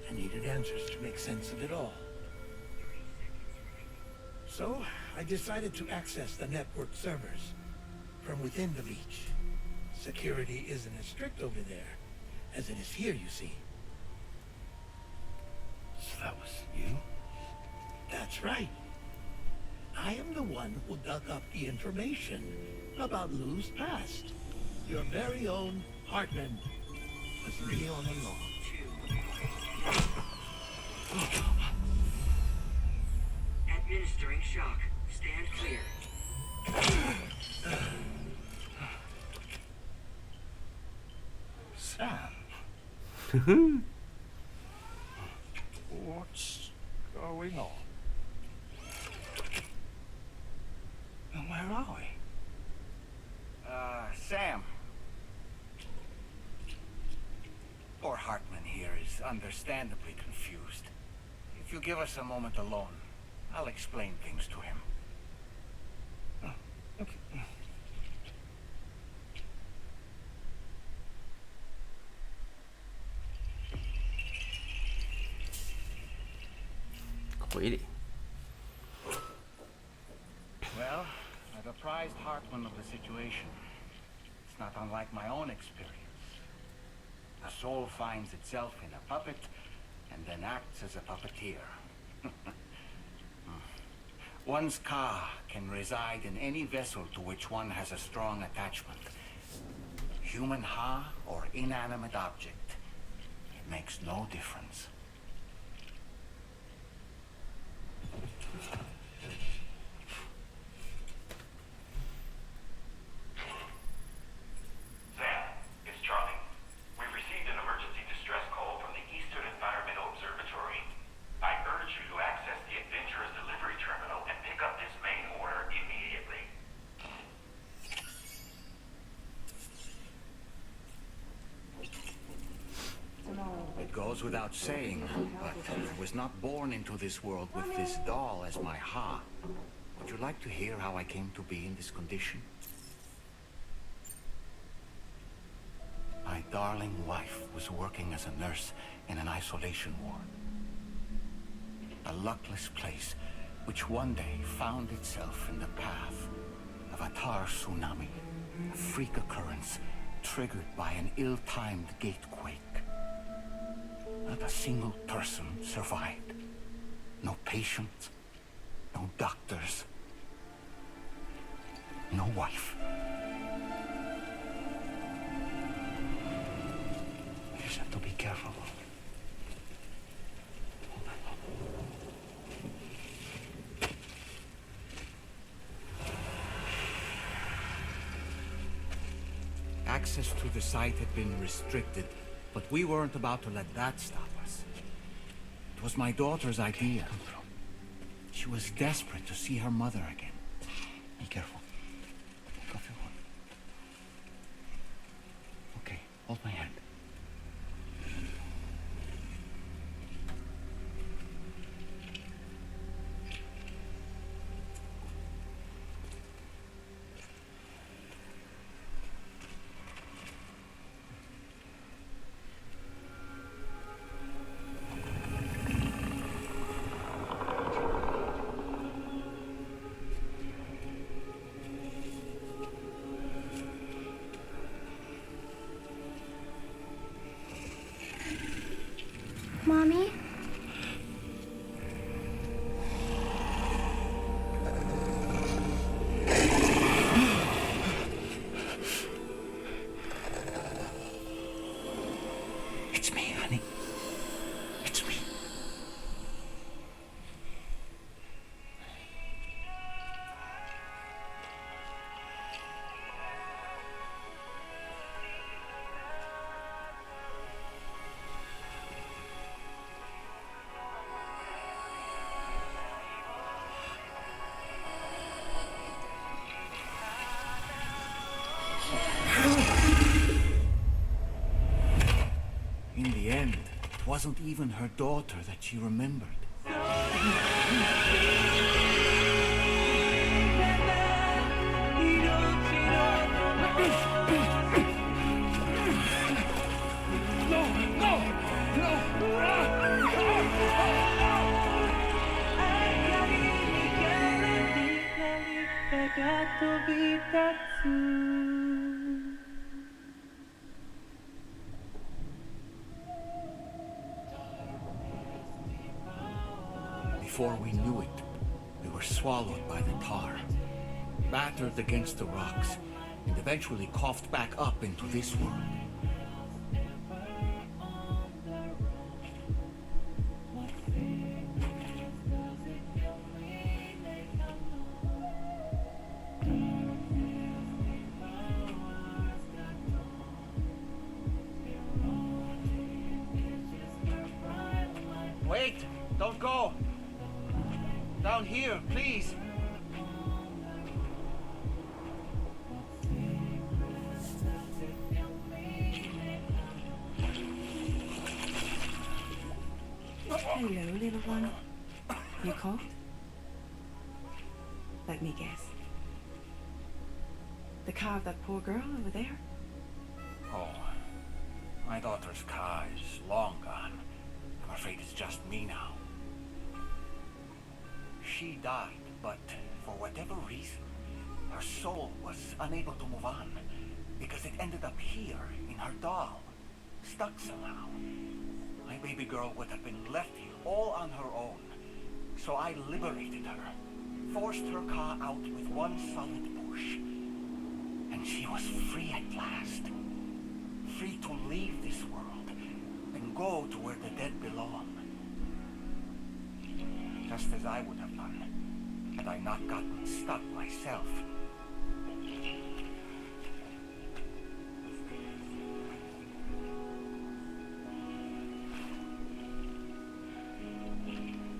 I needed answers to make sense of it all. So, I decided to access the network servers from within the beach. Security isn't as strict over there as it is here, you see. So that was you? That's right. I am the one who dug up the information about Lou's past. Your very own Hartman was me all along. Administering shock. Stand clear. Sam? What's going on? And where are we? Sam. Poor Hartman here is understandably confused. If you give us a moment alone, I'll explain things to him. Okay.回礼。 Well, I've apprised Hartman of the situation. It's not unlike my own experience. A soul finds itself in a puppet and then acts as a puppeteer. One's ka can reside in any vessel to which one has a strong attachment. Human ha or inanimate object. It makes no difference. Sam, it's Charlie. We've received an emergency distress call from the Eastern Environmental Observatory. I urge you to access the Adventurous Delivery Terminal and pick up this main order immediately. It goes without saying, but I was not born into this world with this doll as my ha. Would you like to hear how I came to be in this condition? My darling wife was working as a nurse in an isolation ward. A luckless place which one day found itself in the path of a tar tsunami, a freak occurrence triggered by an ill-timed gatequake. Not a single person survived. No patients, no doctors, no wife. You just have to be careful. Access to the site had been restricted, but we weren't about to let that stop us. It was my daughter's idea. She was desperate to see her mother again. Be careful. Take off your one. Okay, hold my hand. Mommy? It's me, honey. It's me. In the end, it wasn't even her daughter that she remembered. Before we knew it, we were swallowed by the tar, battered against the rocks, and eventually coughed back up into this world. Wait! Don't go! Down here, please! Hello, little one. You cold? Let me guess. The car of that poor girl over there? Oh, my daughter's car is long gone. I'm afraid it's just me now. She died, but for whatever reason, her soul was unable to move on because it ended up here in her doll, stuck somehow. My baby girl would have been left here all on her own, so I liberated her, forced her car out with one solid push, and she was free at last. Free to leave this world and go to where the dead belong. Just as I would have done had I not gotten stuck myself.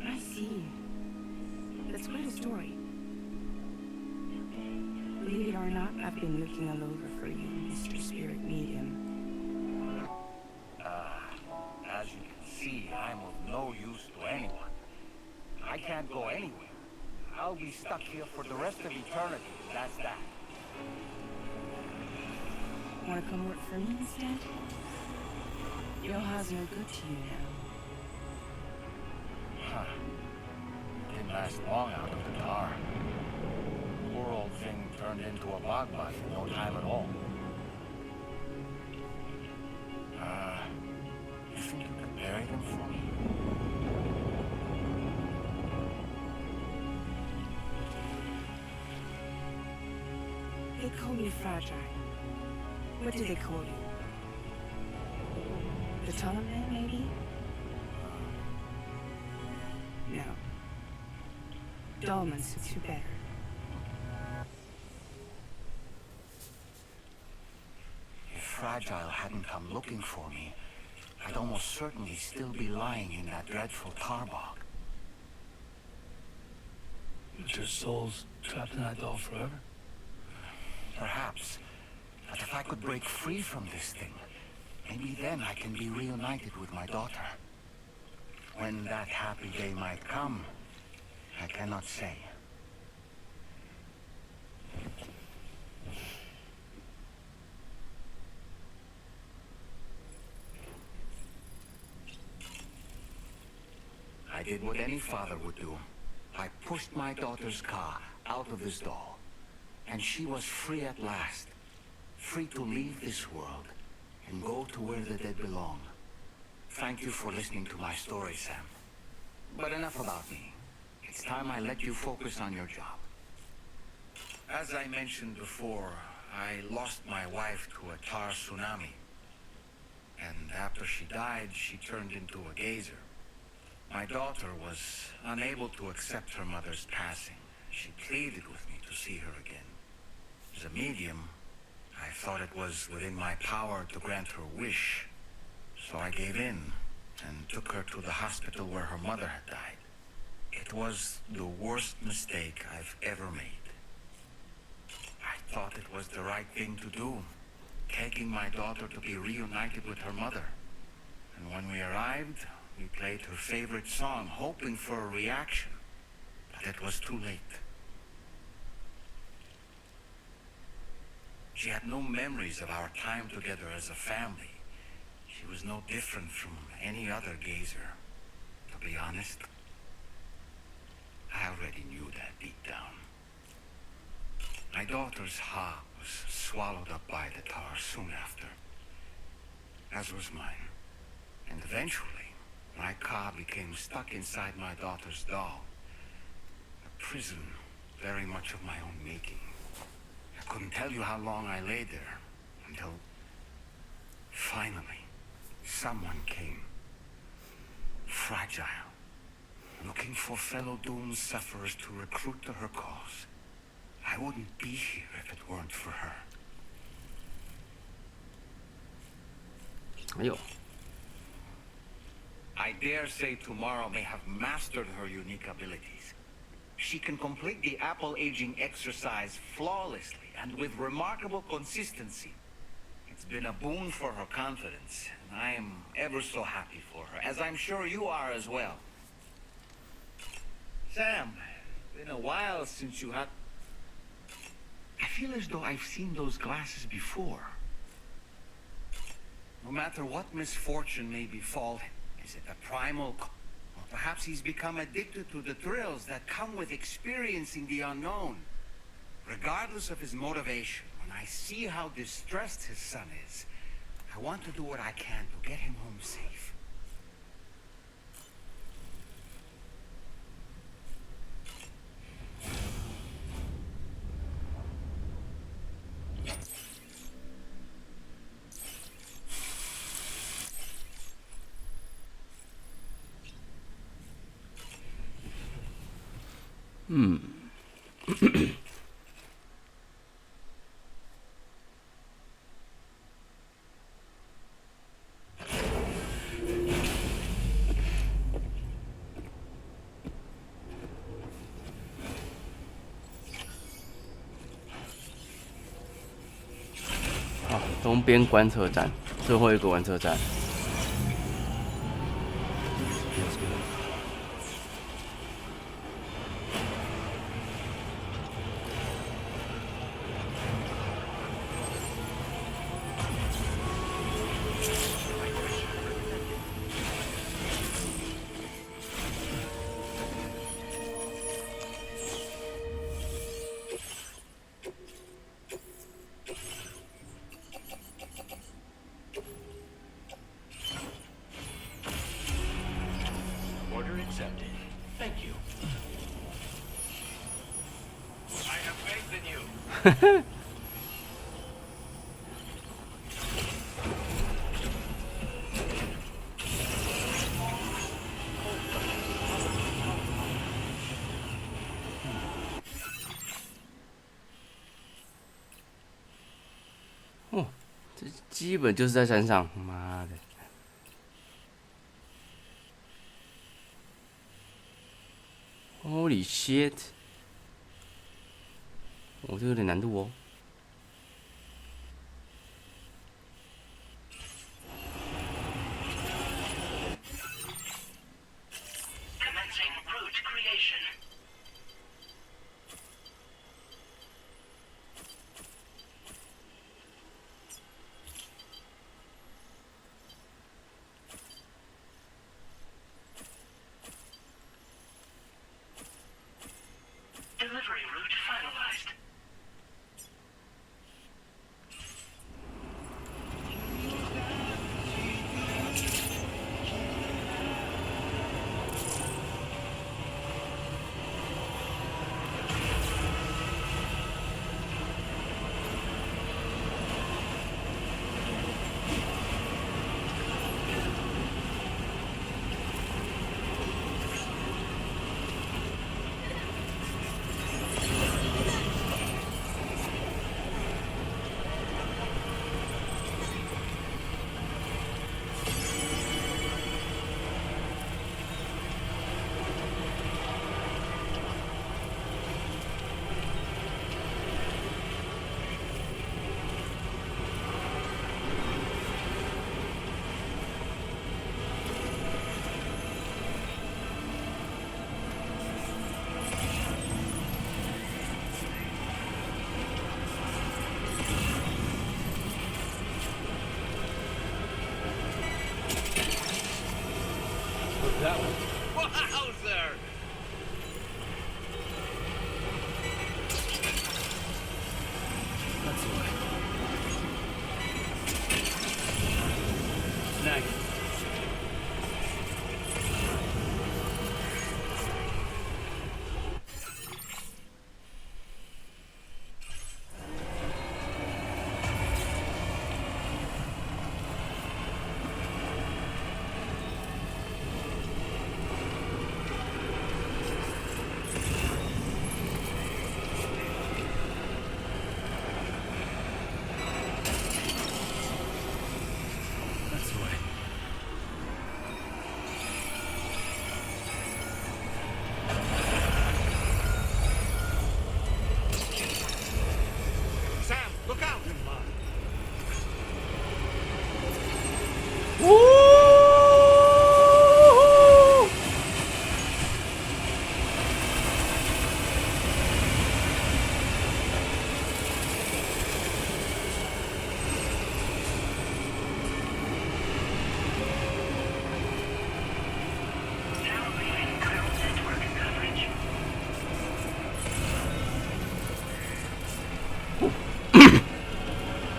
I see. That's quite a story. Believe it or not, I've been looking all over for you, Mr. Spirit Medium. As you can see, I'm of no use to anyone. I can't go anywhere. I'll be stuck here for the rest of eternity, that's that. Want to come work for me instead? Yoha's no good to you now. Huh. Didn't last long out of the tar. Poor old thing turned into a bog bus in no time at all. You think you could bury them for me? They call me fragile. What do they call you? The tunnel man, maybe? No. Dolman suits you better. If Fragile hadn't come looking for me, I'd almost certainly still be lying in that dreadful tar bog. But your soul's trapped in that doll forever? Perhaps. But if I could break free from this thing, maybe then I can be reunited with my daughter. When that happy day might come, I cannot say. I did what any father would do. I pushed my daughter's car out of this doll, and she was free at last. Free to leave this world and go to where the dead belong. Thank you for listening to my story, Sam. But enough about me. It's time I let you focus on your job. As I mentioned before, I lost my wife to a tar tsunami. And after she died, she turned into a gazer. My daughter was unable to accept her mother's passing. She pleaded with me to see her again. As a medium, I thought it was within my power to grant her wish. So I gave in and took her to the hospital where her mother had died. It was the worst mistake I've ever made. I thought it was the right thing to do, taking my daughter to be reunited with her mother. And when we arrived, we played her favorite song, hoping for a reaction. But it was too late. She had no memories of our time together as a family. She was no different from any other gazer. To be honest, I already knew that deep down. I daughter's heart was swallowed up by the tar soon after, as was mine. And eventually, my car became stuck inside my daughter's doll. A prison very much of my own making. I couldn't tell you how long I lay there, until finally, someone came. Fragile, looking for fellow doomed sufferers to recruit to her cause. I wouldn't be here if it weren't for her. 哎呦， I dare say tomorrow may have mastered her unique abilities. She can complete the apple aging exercise flawlessly and with remarkable consistency. It's been a boon for her confidence, and I am ever so happy for her, as I'm sure you are as well. Sam, been a while since you had... I feel as though I've seen those glasses before. No matter what misfortune may befall him, is it a primal... Or perhaps he's become addicted to the thrills that come with experiencing the unknown. Regardless of his motivation, when I see how distressed his son is, I want to do what I can to get him home safe.东边观测站，最后一个观测站。Order accepted. Thank you. I have faith in you. 哦，这基本就是在山上，妈的！Holy shit！ 我这有点难度哦。Commencing route creation. Delivery route finalized.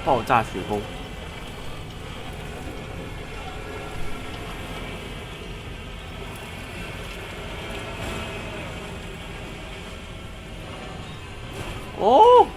爆炸雪崩。哦。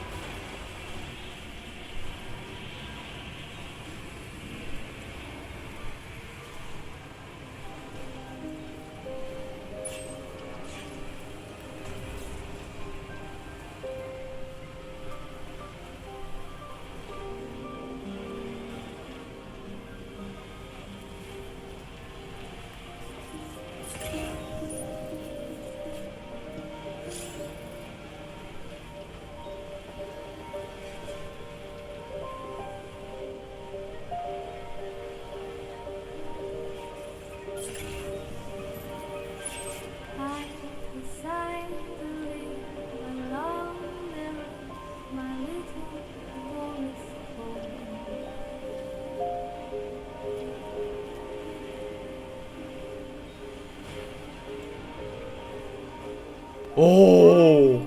哦，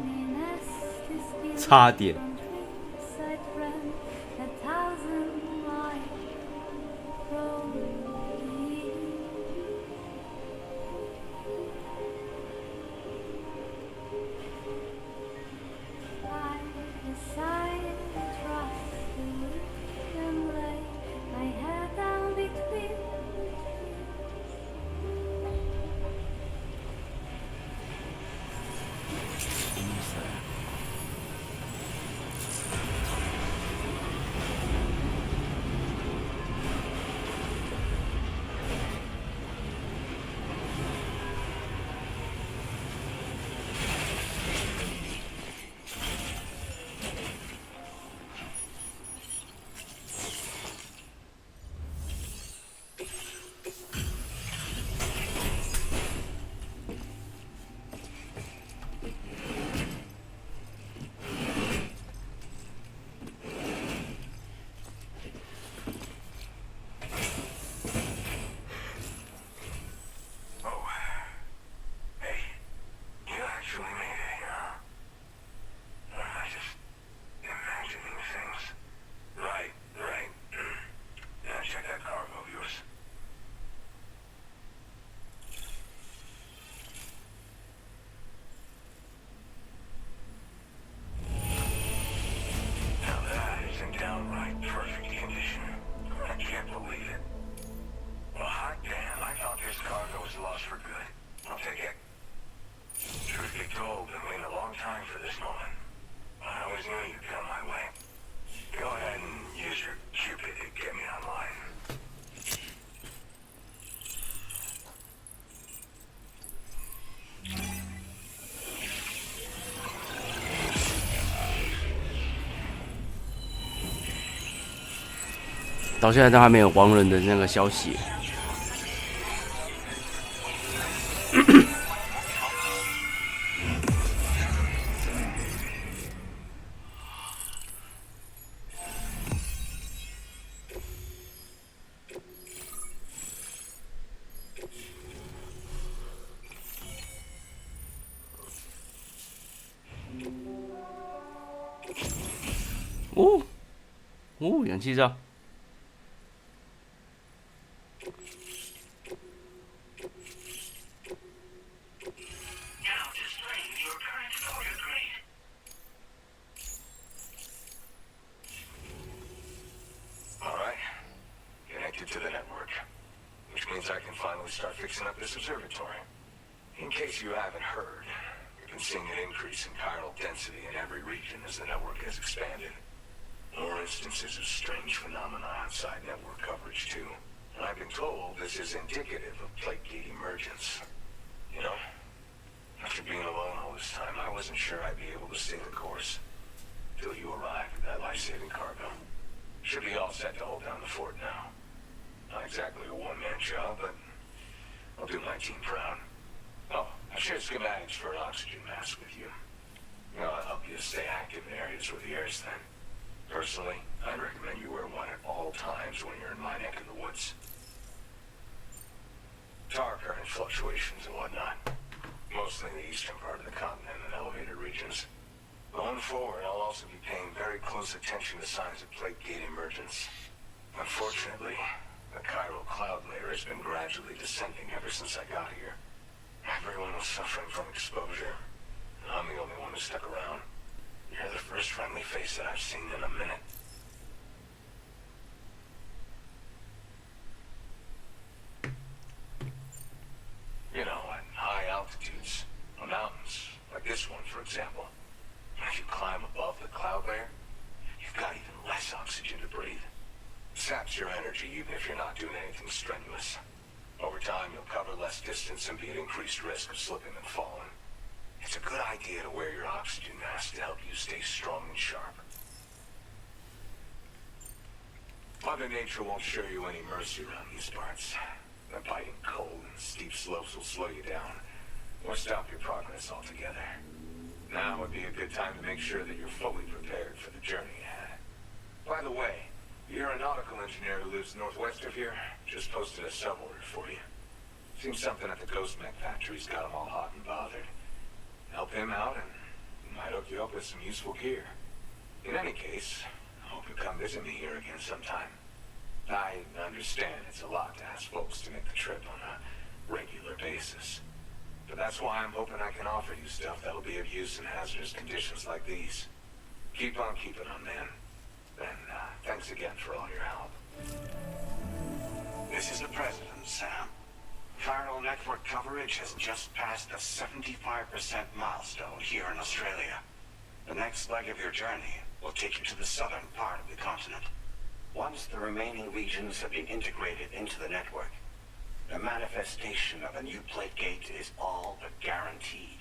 差点。到现在都还没有亡人的那个消息。哦，哦，氧气罩。To the network, which means I can finally start fixing up this observatory. In case you haven't heard, we've been seeing an increase in chiral density in every region as the network has expanded. More instances of strange phenomena outside network coverage too. And I've been told this is indicative of plate gate emergence. You know, after being alone all this time, I wasn't sure I'd be able to stay the course. Till you arrived with that life-saving cargo. Should be all set to hold down the fort now. Not exactly a one-man job, but I'll do my team proud. Oh, I shared schematics for an oxygen mask with you. I'll help you stay active in areas where the air is thin. Personally, I'd recommend you wear one at all times when you're in my neck of the woods. Tar current fluctuations and whatnot. Mostly in the eastern part of the continent and elevated regions. Going forward, I'll also be paying very close attention to signs of plate gate emergence. Unfortunately, the chiral cloud layer has been gradually descending ever since I got here. Everyone was suffering from exposure. I'm the only one who stuck around. You're the first friendly face that I've seen in a minute. You know, at high altitudes, on mountains, like this one, for example, if you climb above the cloud layer, you've got even less oxygen to breathe. Saps your energy even if you're not doing anything strenuous. Over time, you'll cover less distance and be at increased risk of slipping and falling. It's a good idea to wear your oxygen mask to help you stay strong and sharp. Mother Nature won't show you any mercy around these parts. The biting cold and steep slopes will slow you down, or stop your progress altogether. Now would be a good time to make sure that you're fully prepared for the journey ahead. By the way, the aeronautical engineer who lives northwest of here just posted a sub order for you. Seems something at the Ghost Mech factory's got him all hot and bothered. Help him out and he might hook you up with some useful gear. In any case, I hope you come visit me here again sometime. I understand it's a lot to ask folks to make the trip on a regular basis. But that's why I'm hoping I can offer you stuff that'll be of use in hazardous conditions like these. Keep on keeping on, man. And thanks again for all your help. This is the President, Sam. Chiral network coverage has just passed the 75% milestone here in Australia. The next leg of your journey will take you to the southern part of the continent. Once the remaining regions have been integrated into the network, the manifestation of a new plate gate is all but guaranteed.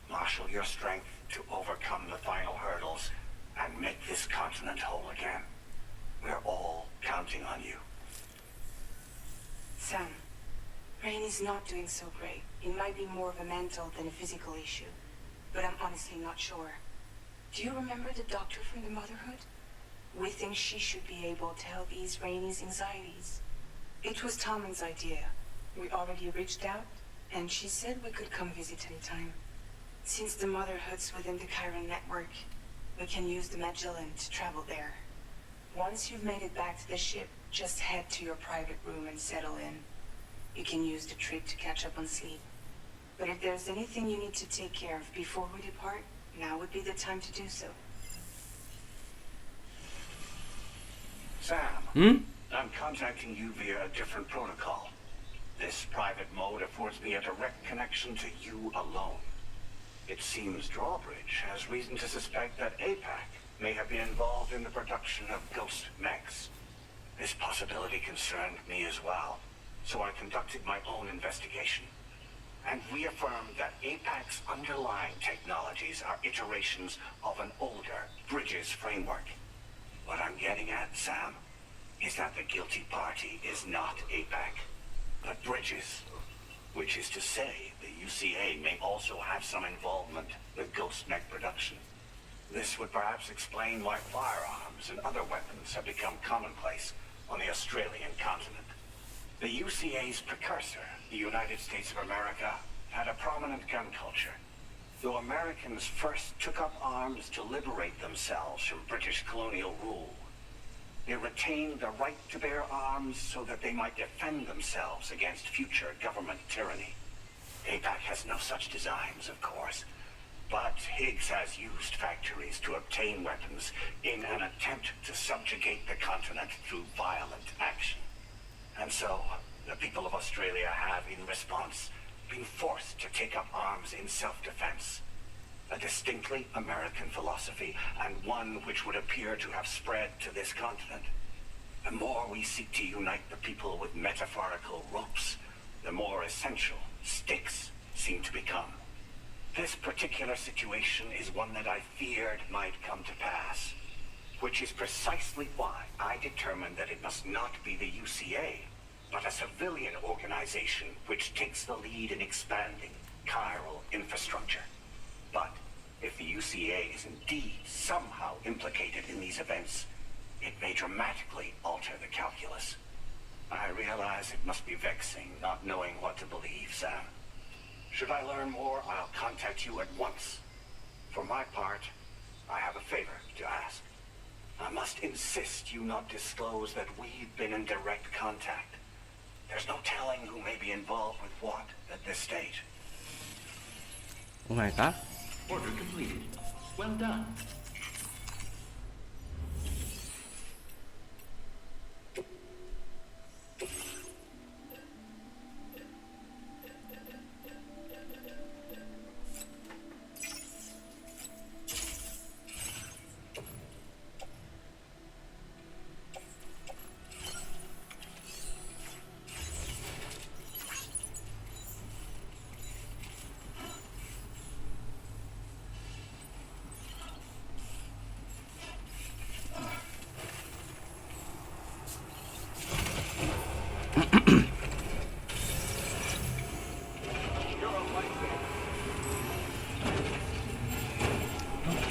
Marshal your strength to overcome the final hurdles and make this continent whole again. We're all counting on you. Sam, Rain is not doing so great. It might be more of a mental than a physical issue, but I'm honestly not sure. Do you remember the doctor from the Motherhood? We think she should be able to help ease Rainey's anxieties. It was Tomlin's idea. We already reached out, and she said we could come visit anytime. Since the Motherhood's within the Chiron network, we can use the Magellan to travel there. Once you've made it back to the ship, just head to your private room and settle in. You can use the trip to catch up on sleep. But if there's anything you need to take care of before we depart, now would be the time to do so. Sam, I'm contacting you via a different protocol. This private mode affords me a direct connection to you alone. It seems Drawbridge has reason to suspect that APAC may have been involved in the production of ghost mechs. This possibility concerned me as well, so I conducted my own investigation and reaffirmed that APAC's underlying technologies are iterations of an older Bridges framework. What I'm getting at, Sam, is that the guilty party is not APAC, but Bridges, which is to say the UCA may also have some involvement with ghost mech production. This would perhaps explain why firearms and other weapons have become commonplace on the Australian continent. The UCA's precursor, the United States of America, had a prominent gun culture. Though Americans first took up arms to liberate themselves from British colonial rule, they retained the right to bear arms so that they might defend themselves against future government tyranny. APAC has no such designs, of course, but Higgs has used factories to obtain weapons in an attempt to subjugate the continent through violent action. And so, the people of Australia have, in response, been forced to take up arms in self-defense. A distinctly American philosophy, and one which would appear to have spread to this continent. The more we seek to unite the people with metaphorical ropes, the more essential sticks seem to become. This particular situation is one that I feared might come to pass, which is precisely why I determined that it must not be the UCA, but a civilian organization which takes the lead in expanding chiral infrastructure. But if the UCA is indeed somehow implicated in these events, it may dramatically alter the calculus. I realize it must be vexing not knowing what to believe, Sam. Should I learn more, I'll contact you at once. For my part, I have a favor to ask. I must insist you not disclose that we've been in direct contact. There's no telling who may be involved with what at this stage. Oh my god. Order completed. Well done.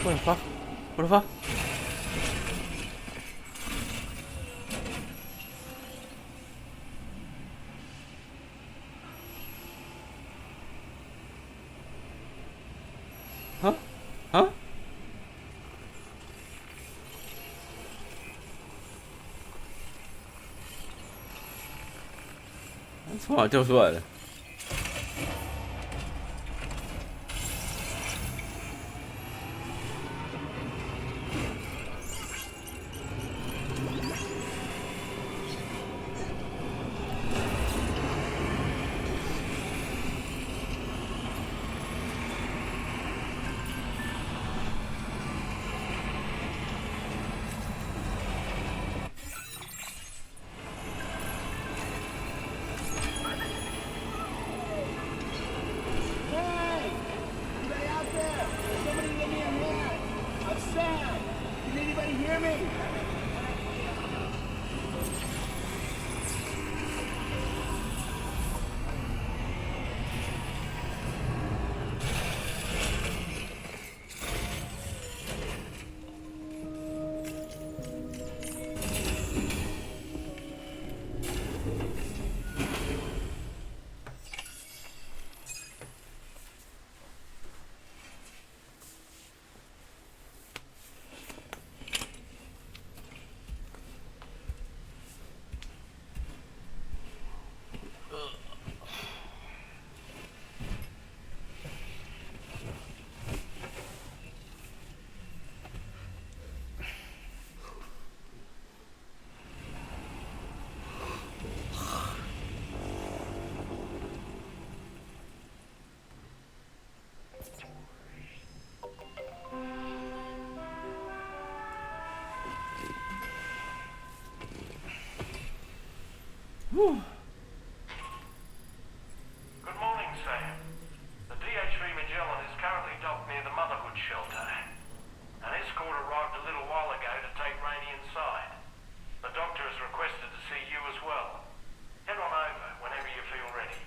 What the fuck? What the fuck? Huh? Huh? 从哪掉出来的？Good morning, Sam. The DH3 Magellan is currently docked near the Motherhood shelter. An escort arrived a little while ago to take Rainey inside. The doctor has requested to see you as well. Head on over whenever you feel ready.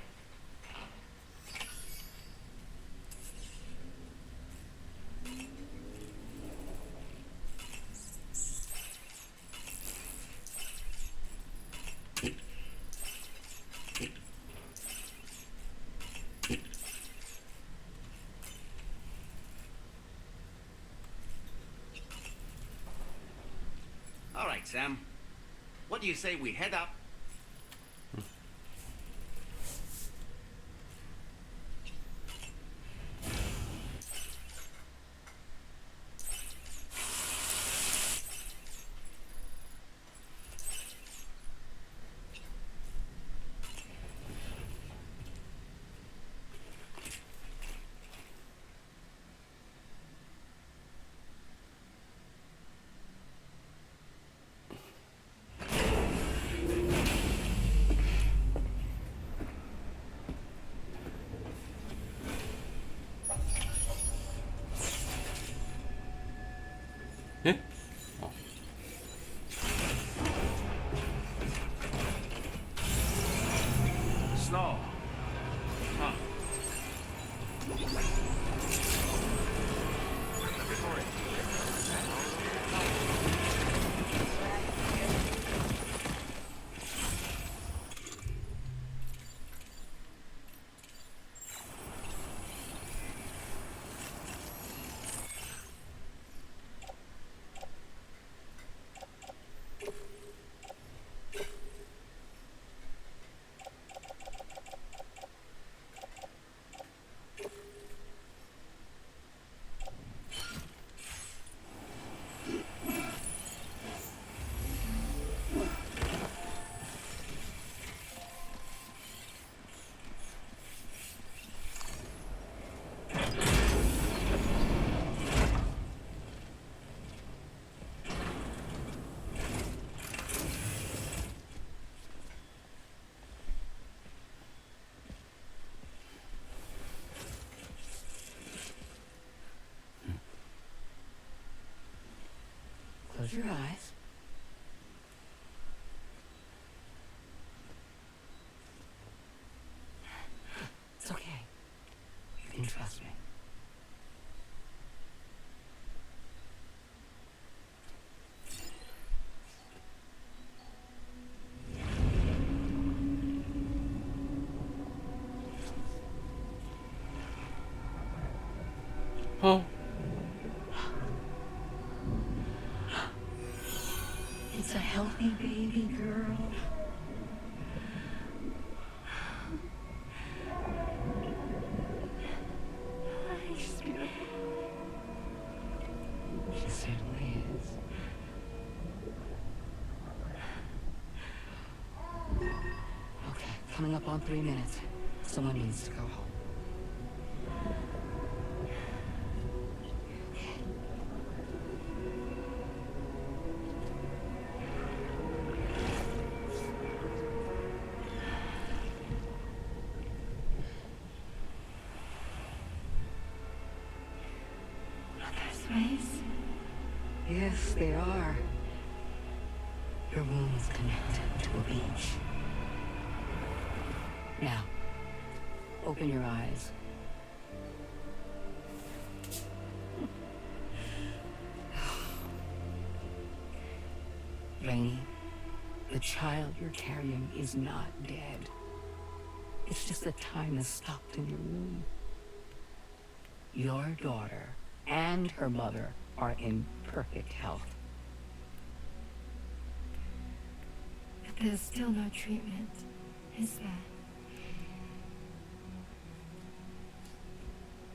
All right, Sam. What do you say we head up? Snow. Huh. Close your eyes. It's okay. You can trust me. Oh. It's a healthy baby girl. She's beautiful. She certainly is. Okay, coming up on 3 minutes. Someone needs to go home. Yes, they are. Your womb is connected to a beach. Now, open your eyes. Rainey, the child you're carrying is not dead. It's just that time has stopped in your womb. Your daughter and her mother are in perfect health. But there's still no treatment, is there?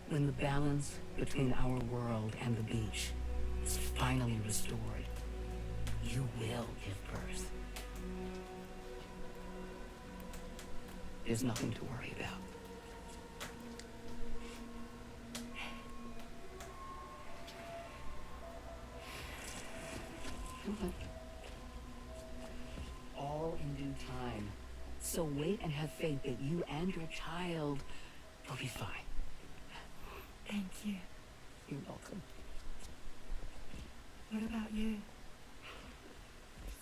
When the balance between our world and the beach is finally restored, you will give birth. There's nothing to worry about. All in due time. So wait and have faith that you and your child will be fine. Thank you. You're welcome. What about you?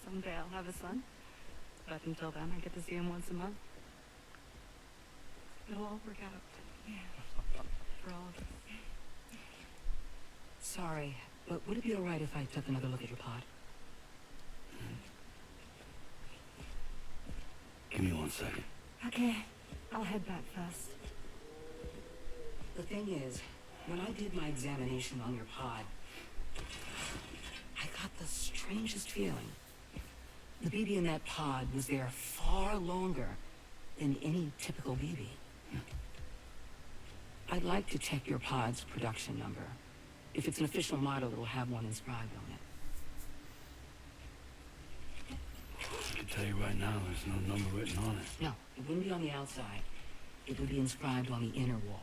Someday I'll have a son. But until then, I get to see him once a month. It'll all work out. Yeah. For all of us. Sorry, but would it be alright if I took another look at your pod? Give me 1 second. Okay, I'll head back first. The thing is, when I did my examination on your pod, I got the strangest feeling. The BB in that pod was there far longer than any typical BB. I'd like to check your pod's production number. If it's an official model, it'll have one inscribed on it. I can tell you right now, there's no number written on it. No, it wouldn't be on the outside. It would be inscribed on the inner wall.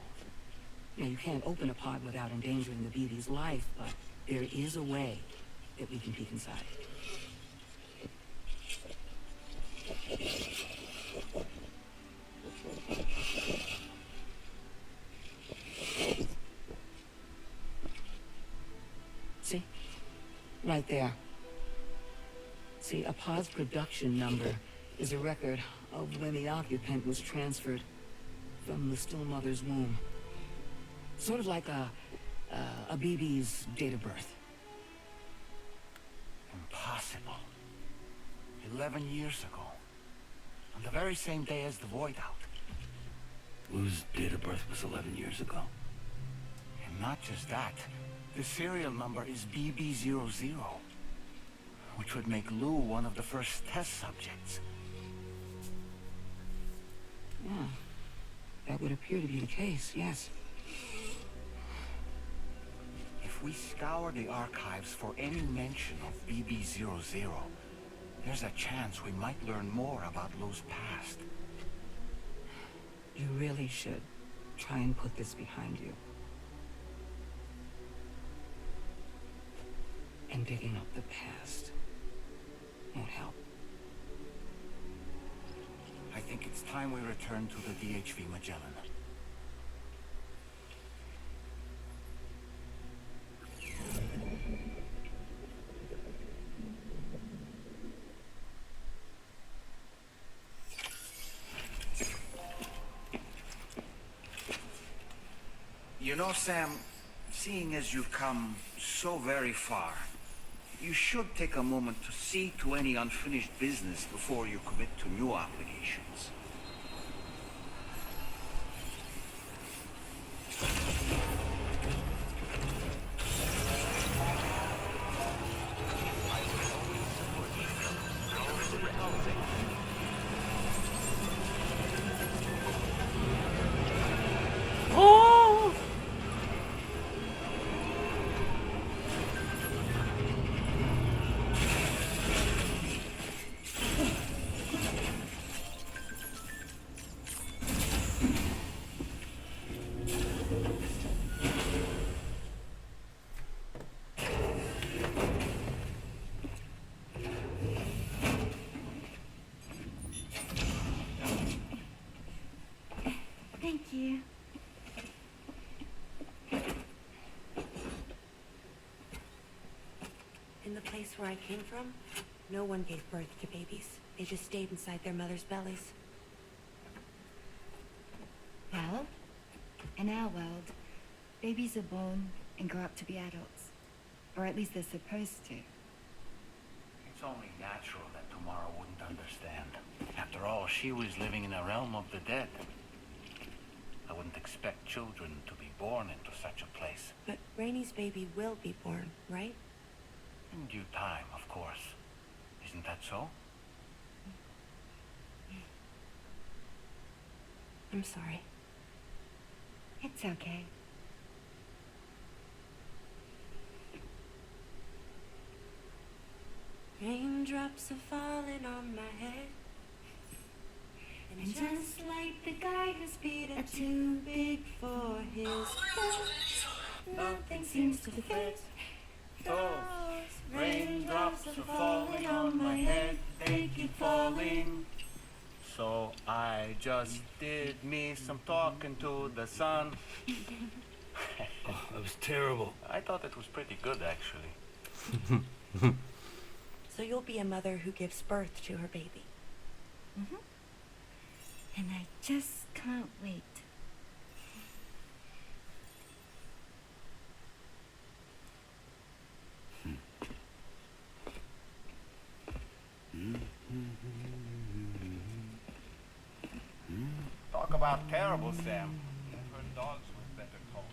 Now, you can't open a pod without endangering the BB's life, but there is a way that we can peek inside. See? Right there. See, a pod's production number is a record of when the occupant was transferred from the still mother's womb. Sort of like a BB's date of birth. Impossible. 11 years ago. On the very same day as the void out. Lou's date of birth was 11 years ago. And not just that. The serial number is BB00. Which would make Lou one of the first test subjects. Yeah. That would appear to be the case, yes. If we scour the archives for any mention of BB00, there's a chance we might learn more about Lou's past. You really should try and put this behind you. And digging up the past won't help. I think it's time we return to the DHV Magellan. know, Sam, seeing as you've come so very far, you should take a moment to see to any unfinished business before you commit to new obligations. Thank you. In the place where I came from, no one gave birth to babies. They just stayed inside their mothers' bellies. Well, in our world, babies are born and grow up to be adults. Or at least they're supposed to. It's only natural that Tamara wouldn't understand. After all, she was living in a realm of the dead. I wouldn't expect children to be born into such a place. But Rainey's baby will be born, right? In due time, of course. Isn't that so? I'm sorry. It's okay. Raindrops are falling on my head. And just like the guy whose feet are too big for his bed, nothing seems to fit. Those raindrops are falling on my head, they keep falling. So I just did me some talking to the sun. Oh, that was terrible. I thought it was pretty good, actually. So you'll be a mother who gives birth to her baby. Mm-hmm. And I just can't wait. Talk about terrible, Sam. I've heard dogs with better calls.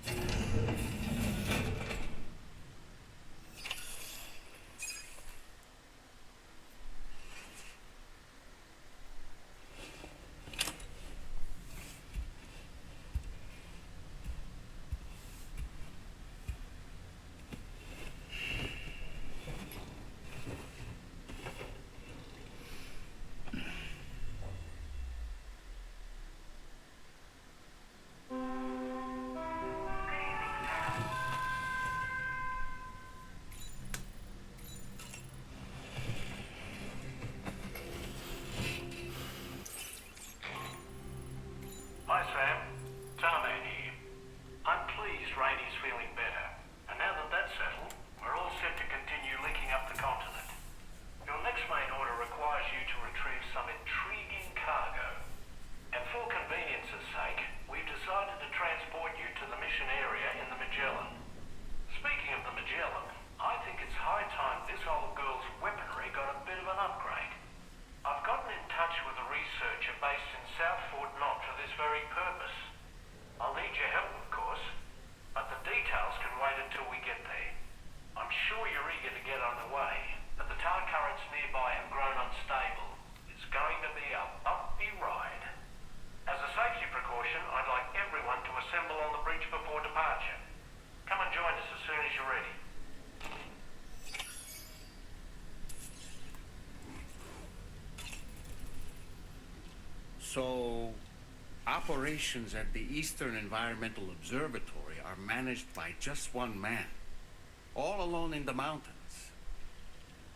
Hi, Sam. Tarman here. I'm pleased Rainey's feeling better. And now that that's settled, we're all set to continue linking up the continent. Your next main order requires you to retrieve some intriguing cargo. And for convenience's sake, we've decided to transport you to the mission area in the Magellan. Speaking of the Magellan, I think it's high time this old girl's weaponry got a bit of an upgrade. I've gotten in touch with a researcher based in South Fort Knott for this very purpose. I'll need your help, of course, but the details can wait until we get there. I'm sure you're eager to get underway, but the tar currents nearby have grown unstable. It's going to be a bumpy ride. As a safety precaution, I'd like everyone to assemble on the bridge before departure. Come and join us as soon as you're ready. So, operations at the Eastern Environmental Observatory are managed by just one man, all alone in the mountains.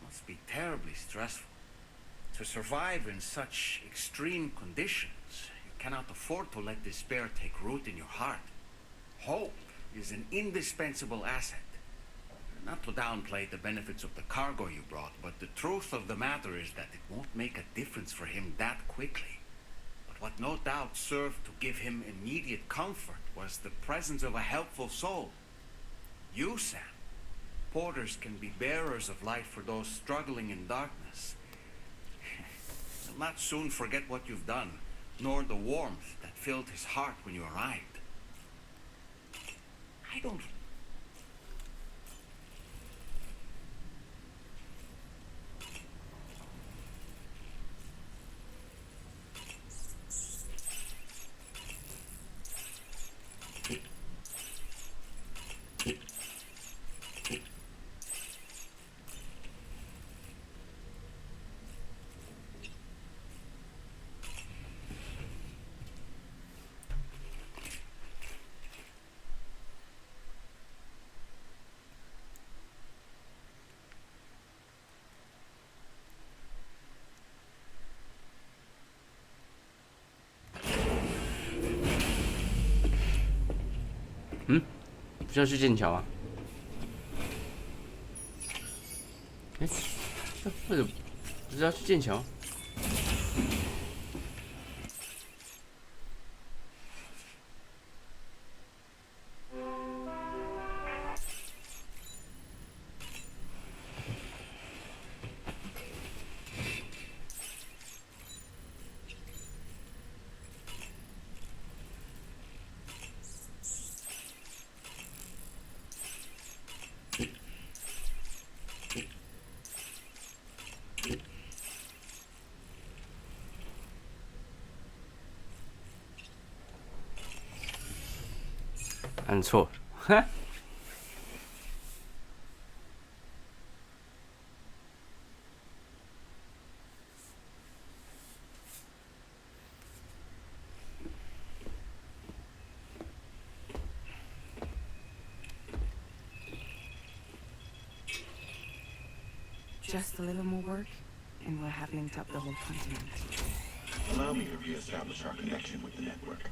Must be terribly stressful. To survive in such extreme conditions, you cannot afford to let despair take root in your heart. Hope is an indispensable asset. Not to downplay the benefits of the cargo you brought, but the truth of the matter is that it won't make a difference for him that quickly. What no doubt served to give him immediate comfort was the presence of a helpful soul. You, Sam. Porters can be bearers of light for those struggling in darkness. You'll not soon forget what you've done, nor the warmth that filled his heart when you arrived. I don't...不是要去剑桥啊？哎，为什么不是要去剑桥？按错，哈。Just a little more work, and we're have linked up the whole continent. Allow me to reestablish our connection with the network.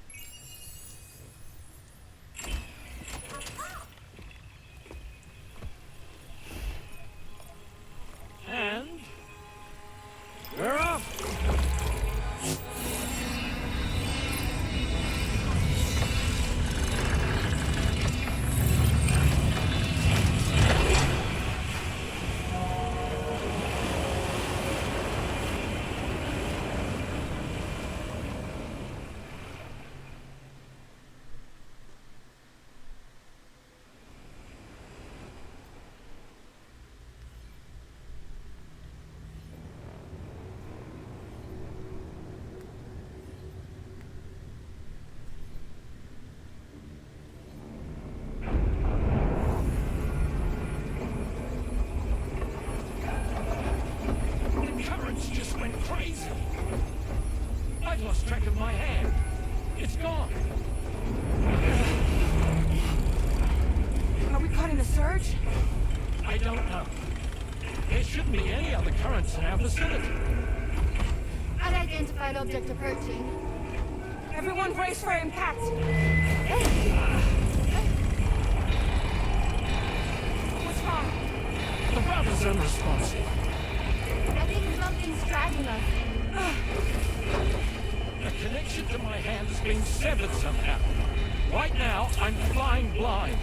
And we're off. Just went crazy. I've lost track of my hand. It's gone. Are we caught in a surge? I don't know. There shouldn't be any other currents in our vicinity. Unidentified object approaching. Everyone brace for impact. What's wrong? The rudder's unresponsive. I think something's dragging us. The connection to my hand has been severed somehow. Right now, I'm flying blind.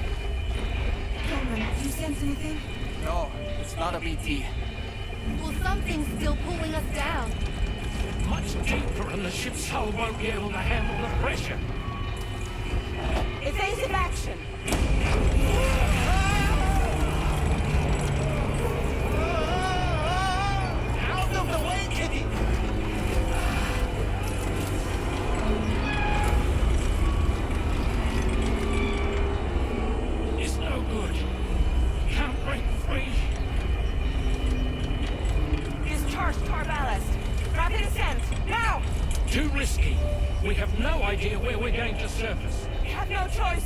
Cameron, do you sense anything? No, it's not a BT. Well, something's still pulling us down. Much deeper, and the ship's hull won't be able to handle the pressure. Evasive action. Out of the way, Kitty! It's no good. Can't break free. Discharge tar ballast. Rapid ascent. Now! Too risky. We have no idea where we're going to surface. We have no choice.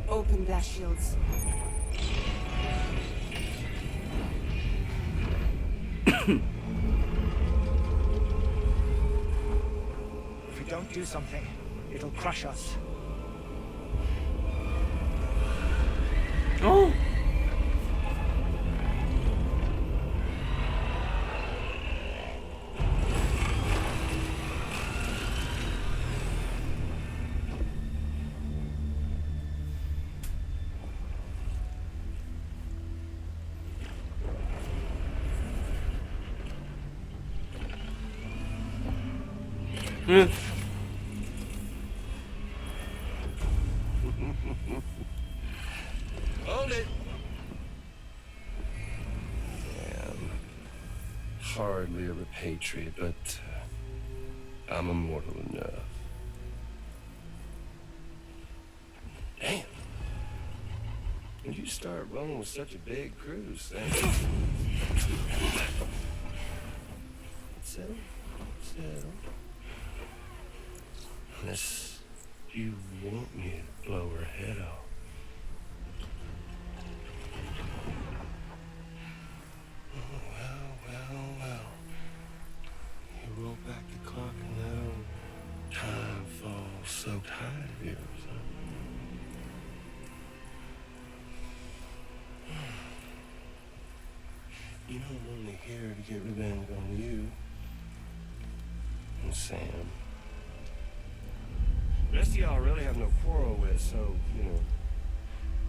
Open blast shields. If we don't do something, it'll crush us. Oh. Hold it. Hardly a repatriate, but I'm immortal enough. Damn. When you start rolling with such a big crew, Sam. Settle. Unless you want me to blow her head off. Well. You roll back the clock and that old time falls so tired of yours, huh? You know I'm only here to get revenge on you and Sam. The rest of y'all really have no quarrel with, so,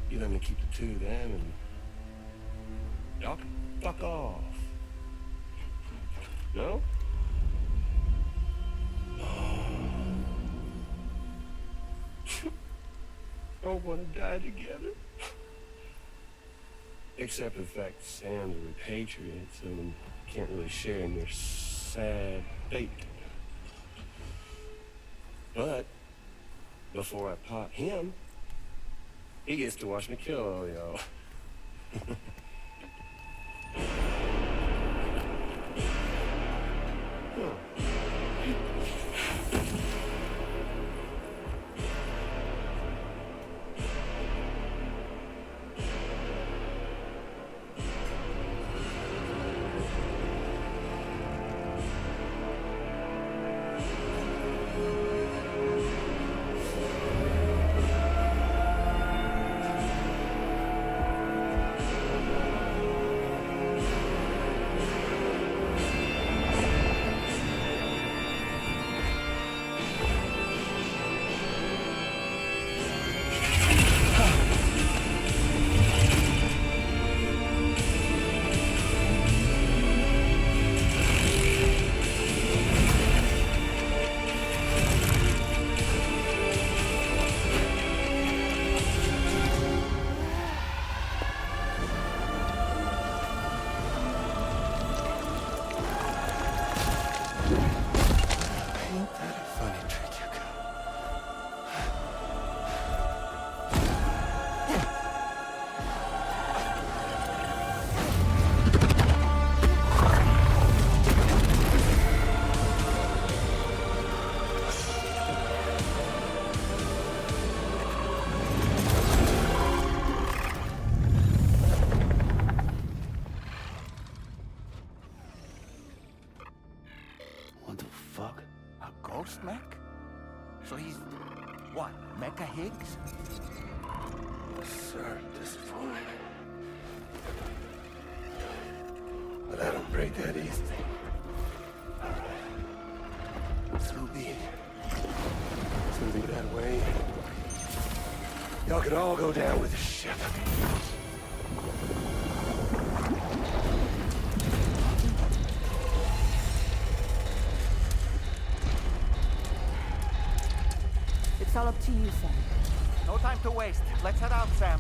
you let me keep the two of them and y'all can fuck off. No? Don't want to die together. Except for the fact Sam's a repatriate, so we can't really share in their sad fate. But before I pop him, he gets to watch me kill all y'all. Ghost mech? So he's, what, Mecha Higgs? Sir, disappointed. But I don't break that easy. So be it. Something that way. Y'all could all go down with the ship. It's all up to you, Sam. No time to waste. Let's head out, Sam.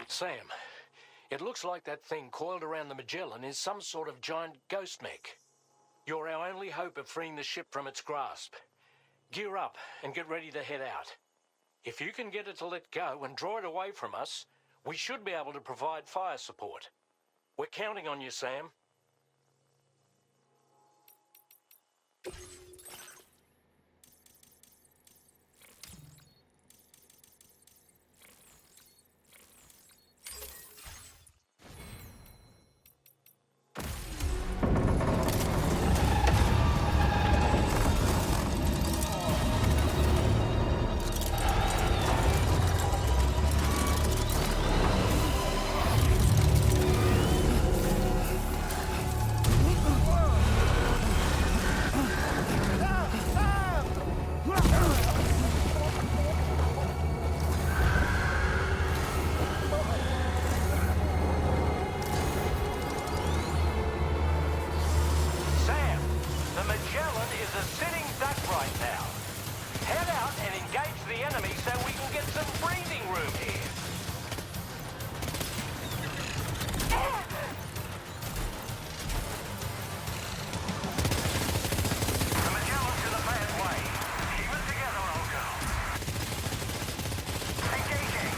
Sam, it looks like that thing coiled around the Magellan is some sort of giant ghost mech. You're our only hope of freeing the ship from its grasp. Gear up and get ready to head out. If you can get it to let go and draw it away from us, we should be able to provide fire support. We're counting on you, Sam. is a sitting duck right now. Head out and engage the enemy so we can get some breathing room here. The Magellan's in a bad way. Keep it together, old girl. Engaging.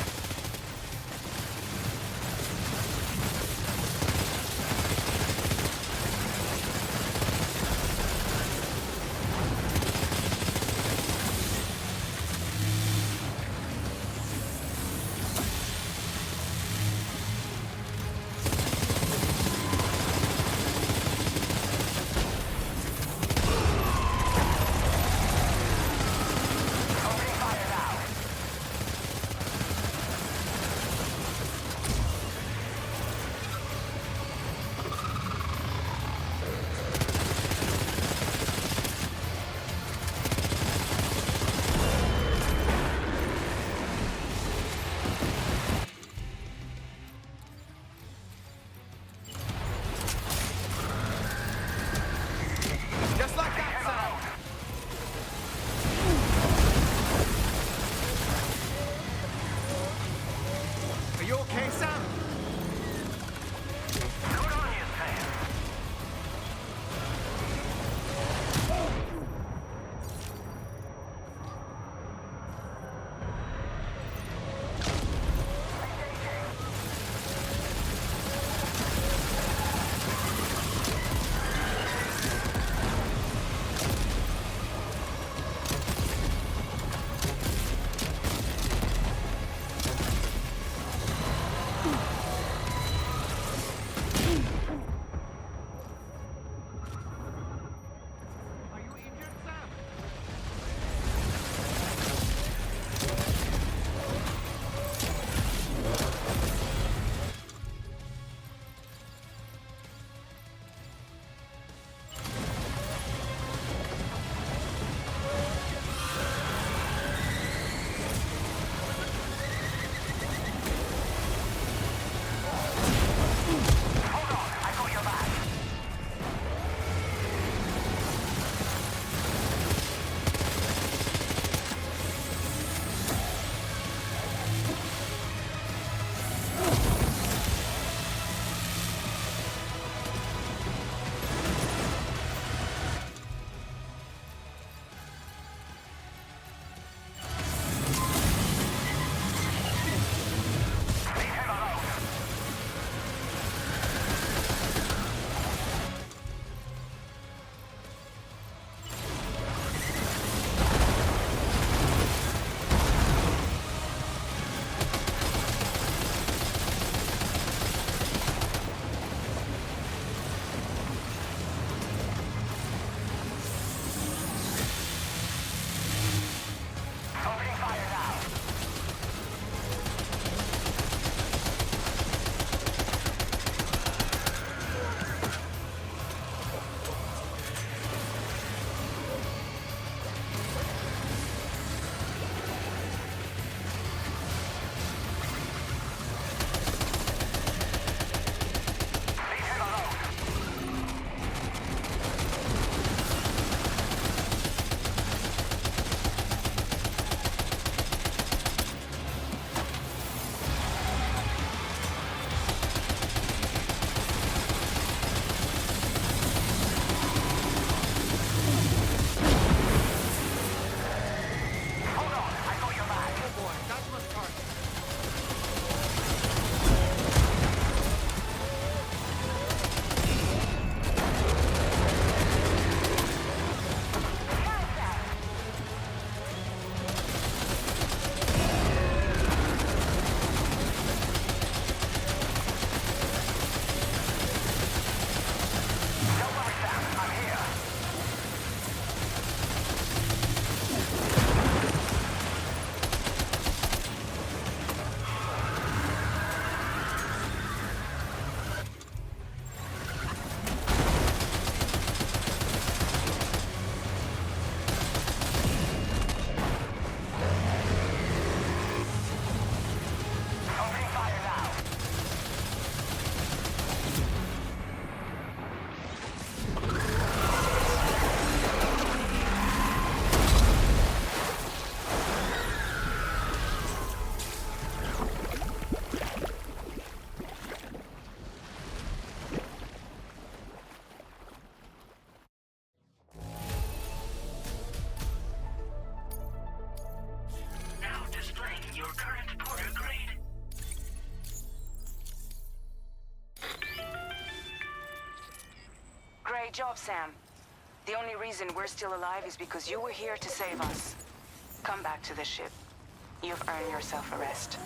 Great job, Sam. The only reason we're still alive is because you were here to save us. Come back to the ship. You've earned yourself a rest.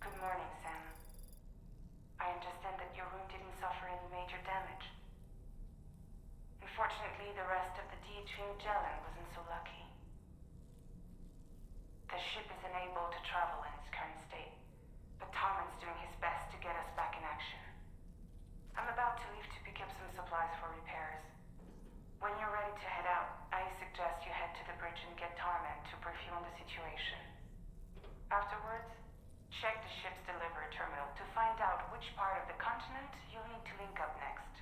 Good morning, Sam. I understand that your room didn't suffer any major damage. Unfortunately, the rest of the DH Magellan wasn't so lucky. The ship is unable to travel in its current state, but Tarman's doing his best to get us back in action. I'm about to leave to pick up some supplies for repairs. When you're ready to head out, I suggest you head to the bridge and get Tarman to brief you on the situation. Afterwards, check the ship's delivery terminal to find out which part of the continent you'll need to link up next.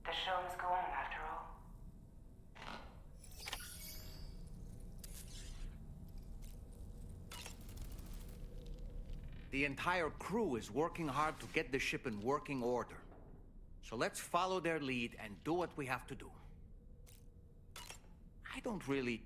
The show must go on, after all. The entire crew is working hard to get the ship in working order. So let's follow their lead and do what we have to do. I don't really...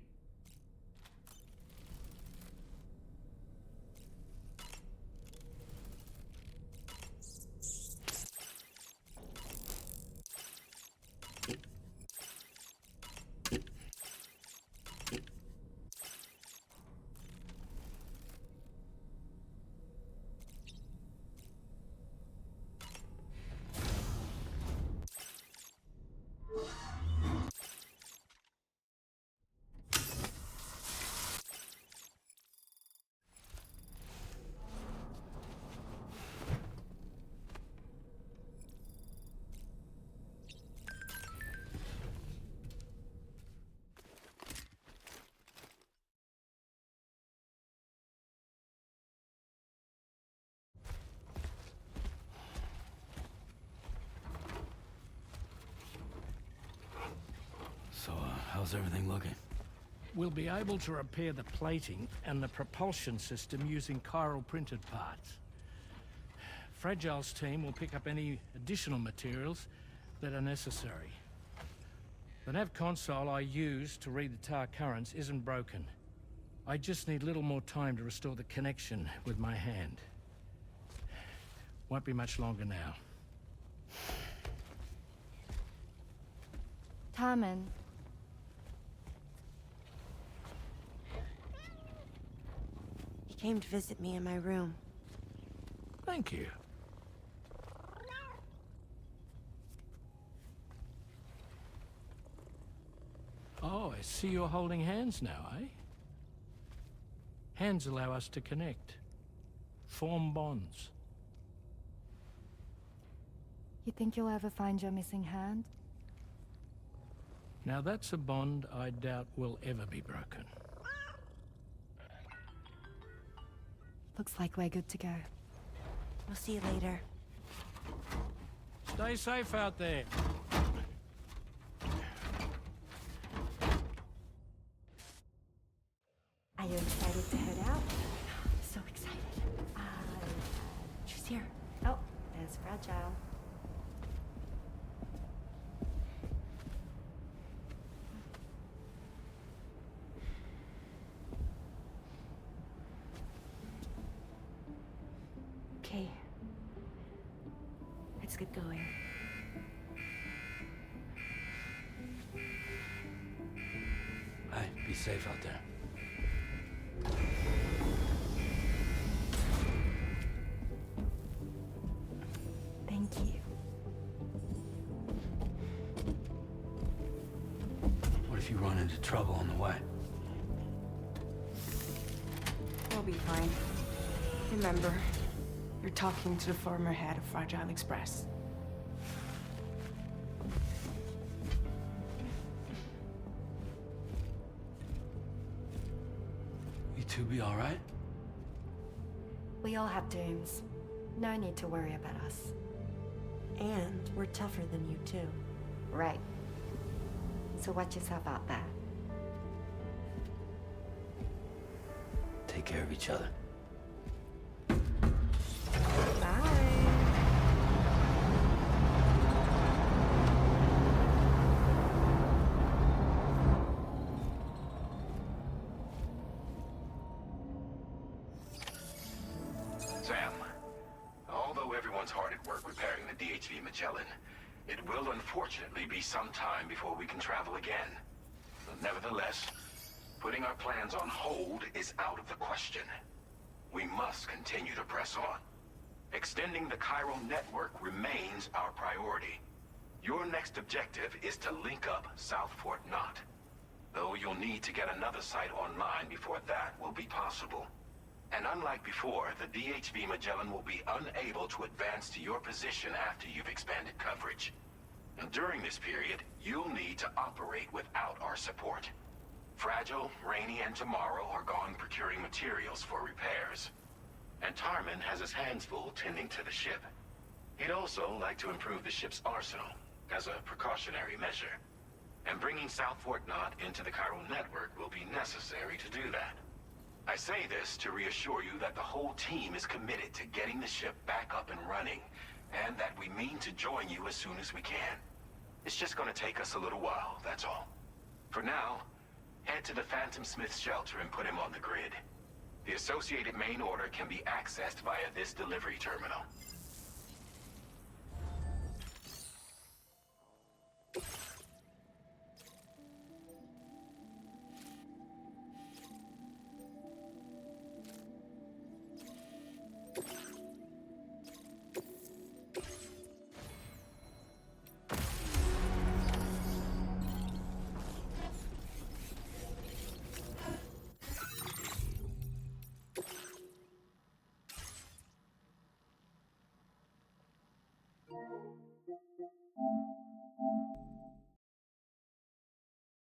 So, how's everything looking? We'll be able to repair the plating and the propulsion system using chiral printed parts. Fragile's team will pick up any additional materials that are necessary. The nav console I use to read the tar currents isn't broken. I just need a little more time to restore the connection with my hand. Won't be much longer now. Tarman. He came to visit me in my room. Thank you. Oh, I see you're holding hands now, eh? Hands allow us to connect, form bonds. You think you'll ever find your missing hand? Now that's a bond I doubt will ever be broken. Looks like we're good to go. We'll see you later. Stay safe out there. Are you excited to head out? So excited. She's here. Oh, there's Fragile. Okay. Let's get going. Hey, be safe out there. Thank you. What if you run into trouble on the way? We'll be fine. Remember, you're talking to the former head of Fragile Express. You two be all right? We all have dooms. No need to worry about us. And we're tougher than you, too. Right. So watch yourself out there. Take care of each other. Sam, although everyone's hard at work repairing the DHV Magellan, it will unfortunately be some time before we can travel again. Nevertheless, putting our plans on hold is out of the question. We must continue to press on. Extending the chiral network remains our priority. Your next objective is to link up South Fort Knot. Though you'll need to get another site online before that will be possible. And unlike before, the DHV Magellan will be unable to advance to your position after you've expanded coverage. And during this period, you'll need to operate without our support. Fragile, Rainy, and Tomorrow are gone procuring materials for repairs. And Tarman has his hands full tending to the ship. He'd also like to improve the ship's arsenal, as a precautionary measure. And bringing South Fort Knot into the chiral network will be necessary to do that. I say this to reassure you that the whole team is committed to getting the ship back up and running, and that we mean to join you as soon as we can. It's just gonna take us a little while, that's all. For now, head to the Phantom Smith shelter and put him on the grid. The associated main order can be accessed via this delivery terminal.